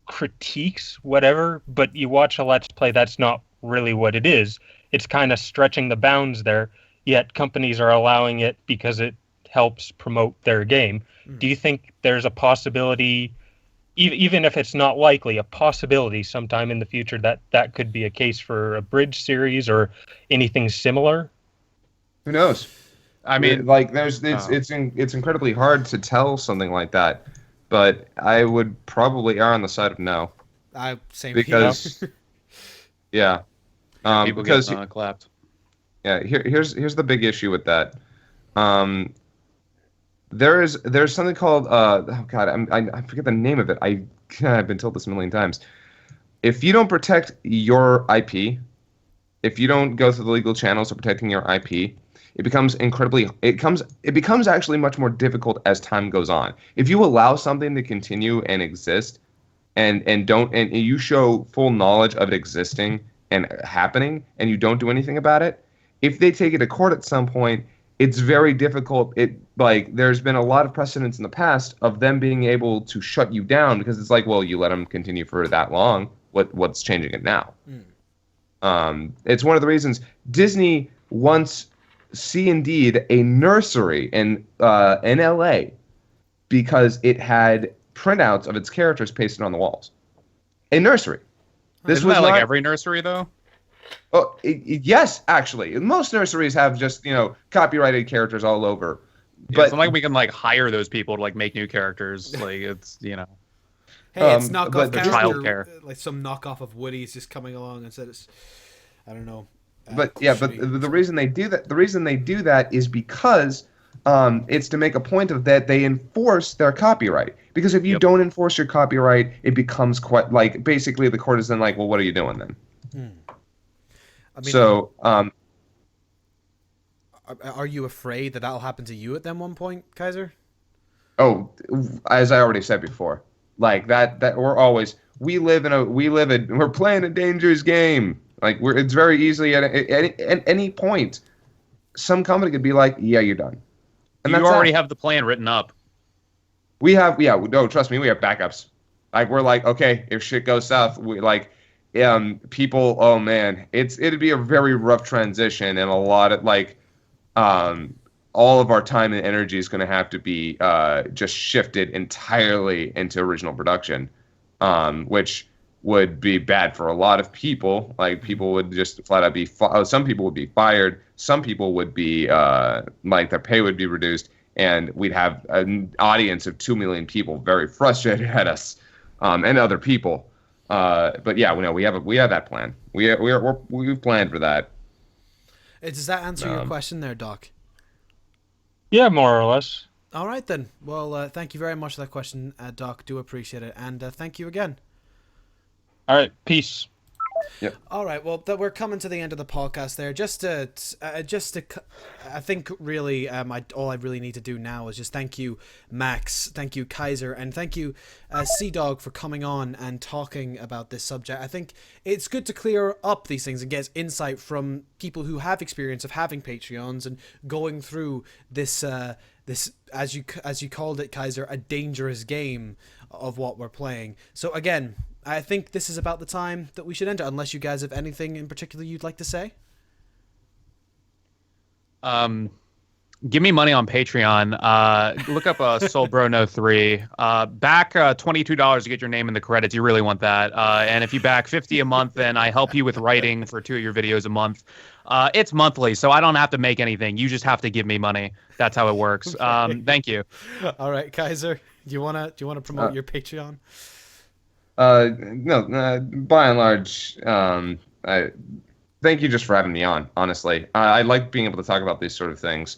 critiques, whatever. But you watch a Let's Play, that's not really what it is. It's kind of stretching the bounds there. Yet companies are allowing it because it helps promote their game. Do you think there's a possibility? Even if it's not likely, a possibility sometime in the future that could be a case for a Bridge series or anything similar? Who knows? I mean, like, it's incredibly hard to tell something like that, but I would probably err on the side of no. Same because, yeah, People because get clapped. yeah, here's the big issue with that. There's something called oh god, I forget the name of it. I've been told this a million times. If you don't protect your IP, if you don't go through the legal channels of protecting your IP, it becomes actually much more difficult as time goes on. If you allow something to continue and exist, and you show full knowledge of it existing and happening, and you don't do anything about it, if they take it to court at some point, it's very difficult. There's been a lot of precedents in the past of them being able to shut you down because it's like, well, you let them continue for that long. What's changing it now? It's one of the reasons Disney once C&D'd a nursery in LA because it had printouts of its characters pasted on the walls. A nursery. This Isn't was that not like every nursery though? Oh, yes, actually. Most nurseries have just, copyrighted characters all over. Yeah, it's But not like we can like hire those people to like make new characters. Like it's. Hey, it's but knockoff the character, childcare. like some knockoff of Woody's just coming along and said it's, I don't know. but the reason they do that is because it's to make a point of that they enforce their copyright. Because if you Yep. don't enforce your copyright, it becomes quite like basically the court is then like, well, what are you doing then? I mean, So are you afraid that that'll happen to you at then one point, Kaiser? oh, as I already said before, like that we're playing a dangerous game. Like it's very easily at any point, some company could be like, yeah, you're done. And You that's already that. have the plan written up. We have, yeah, no, trust me, we have backups. Like we're like, okay, if shit goes south, we like, people, oh man, it'd be a very rough transition, and a lot of all of our time and energy is going to have to be just shifted entirely into original production, which would be bad for a lot of people. Like people would just flat out be, some people would be fired, some people would be like their pay would be reduced, and we'd have an audience of 2 million people very frustrated at us, and other people. But yeah, we have that plan. We've planned for that. Does that answer your question there, Doc? Yeah, more or less. All right then. Well, thank you very much for that question, Doc. Do appreciate it, and thank you again. All right, peace. Yep. All right. Well, we're coming to the end of the podcast there. I think really, all I really need to do now is just thank you, Max, thank you, Kaiser, and thank you, CDawg, for coming on and talking about this subject. I think it's good to clear up these things and get insight from people who have experience of having Patreons and going through this, this as you called it, Kaiser, a dangerous game of what we're playing. So again, I think this is about the time that we should end it, unless you guys have anything in particular you'd like to say. Give me money on Patreon. Look up Soulbrothanumbah3. Back $22 to get your name in the credits. You really want that. And if you back $50 a month, then I help you with writing for 2 of your videos a month. It's monthly, so I don't have to make anything. You just have to give me money. That's how it works. Thank you. All right, Kaiser, do you wanna promote your Patreon? No, by and large, thank you just for having me on, honestly. I like being able to talk about these sort of things.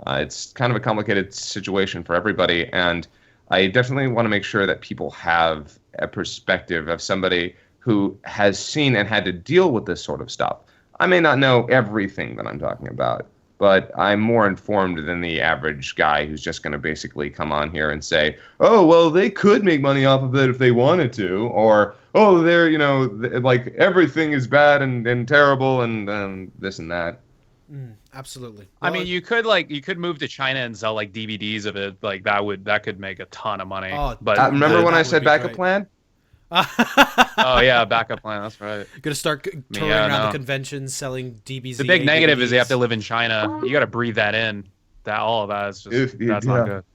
It's kind of a complicated situation for everybody, and I definitely want to make sure that people have a perspective of somebody who has seen and had to deal with this sort of stuff. I may not know everything that I'm talking about, but I'm more informed than the average guy who's just going to basically come on here and say, oh, well, they could make money off of it if they wanted to, or, oh, they're, like everything is bad and terrible and this and that. Absolutely. I mean, you could move to China and sell like DVDs of it. Like that could make a ton of money. Oh, but remember when I said be backup great. plan? oh yeah, backup plan. That's right. Gonna start touring around the conventions selling DBZ. The big negative is you have to live in China. You got to breathe that in. All of that is just that's not good.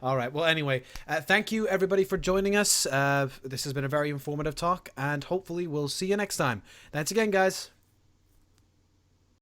All right. Well, anyway, thank you everybody for joining us. This has been a very informative talk, and hopefully we'll see you next time. Thanks again, guys.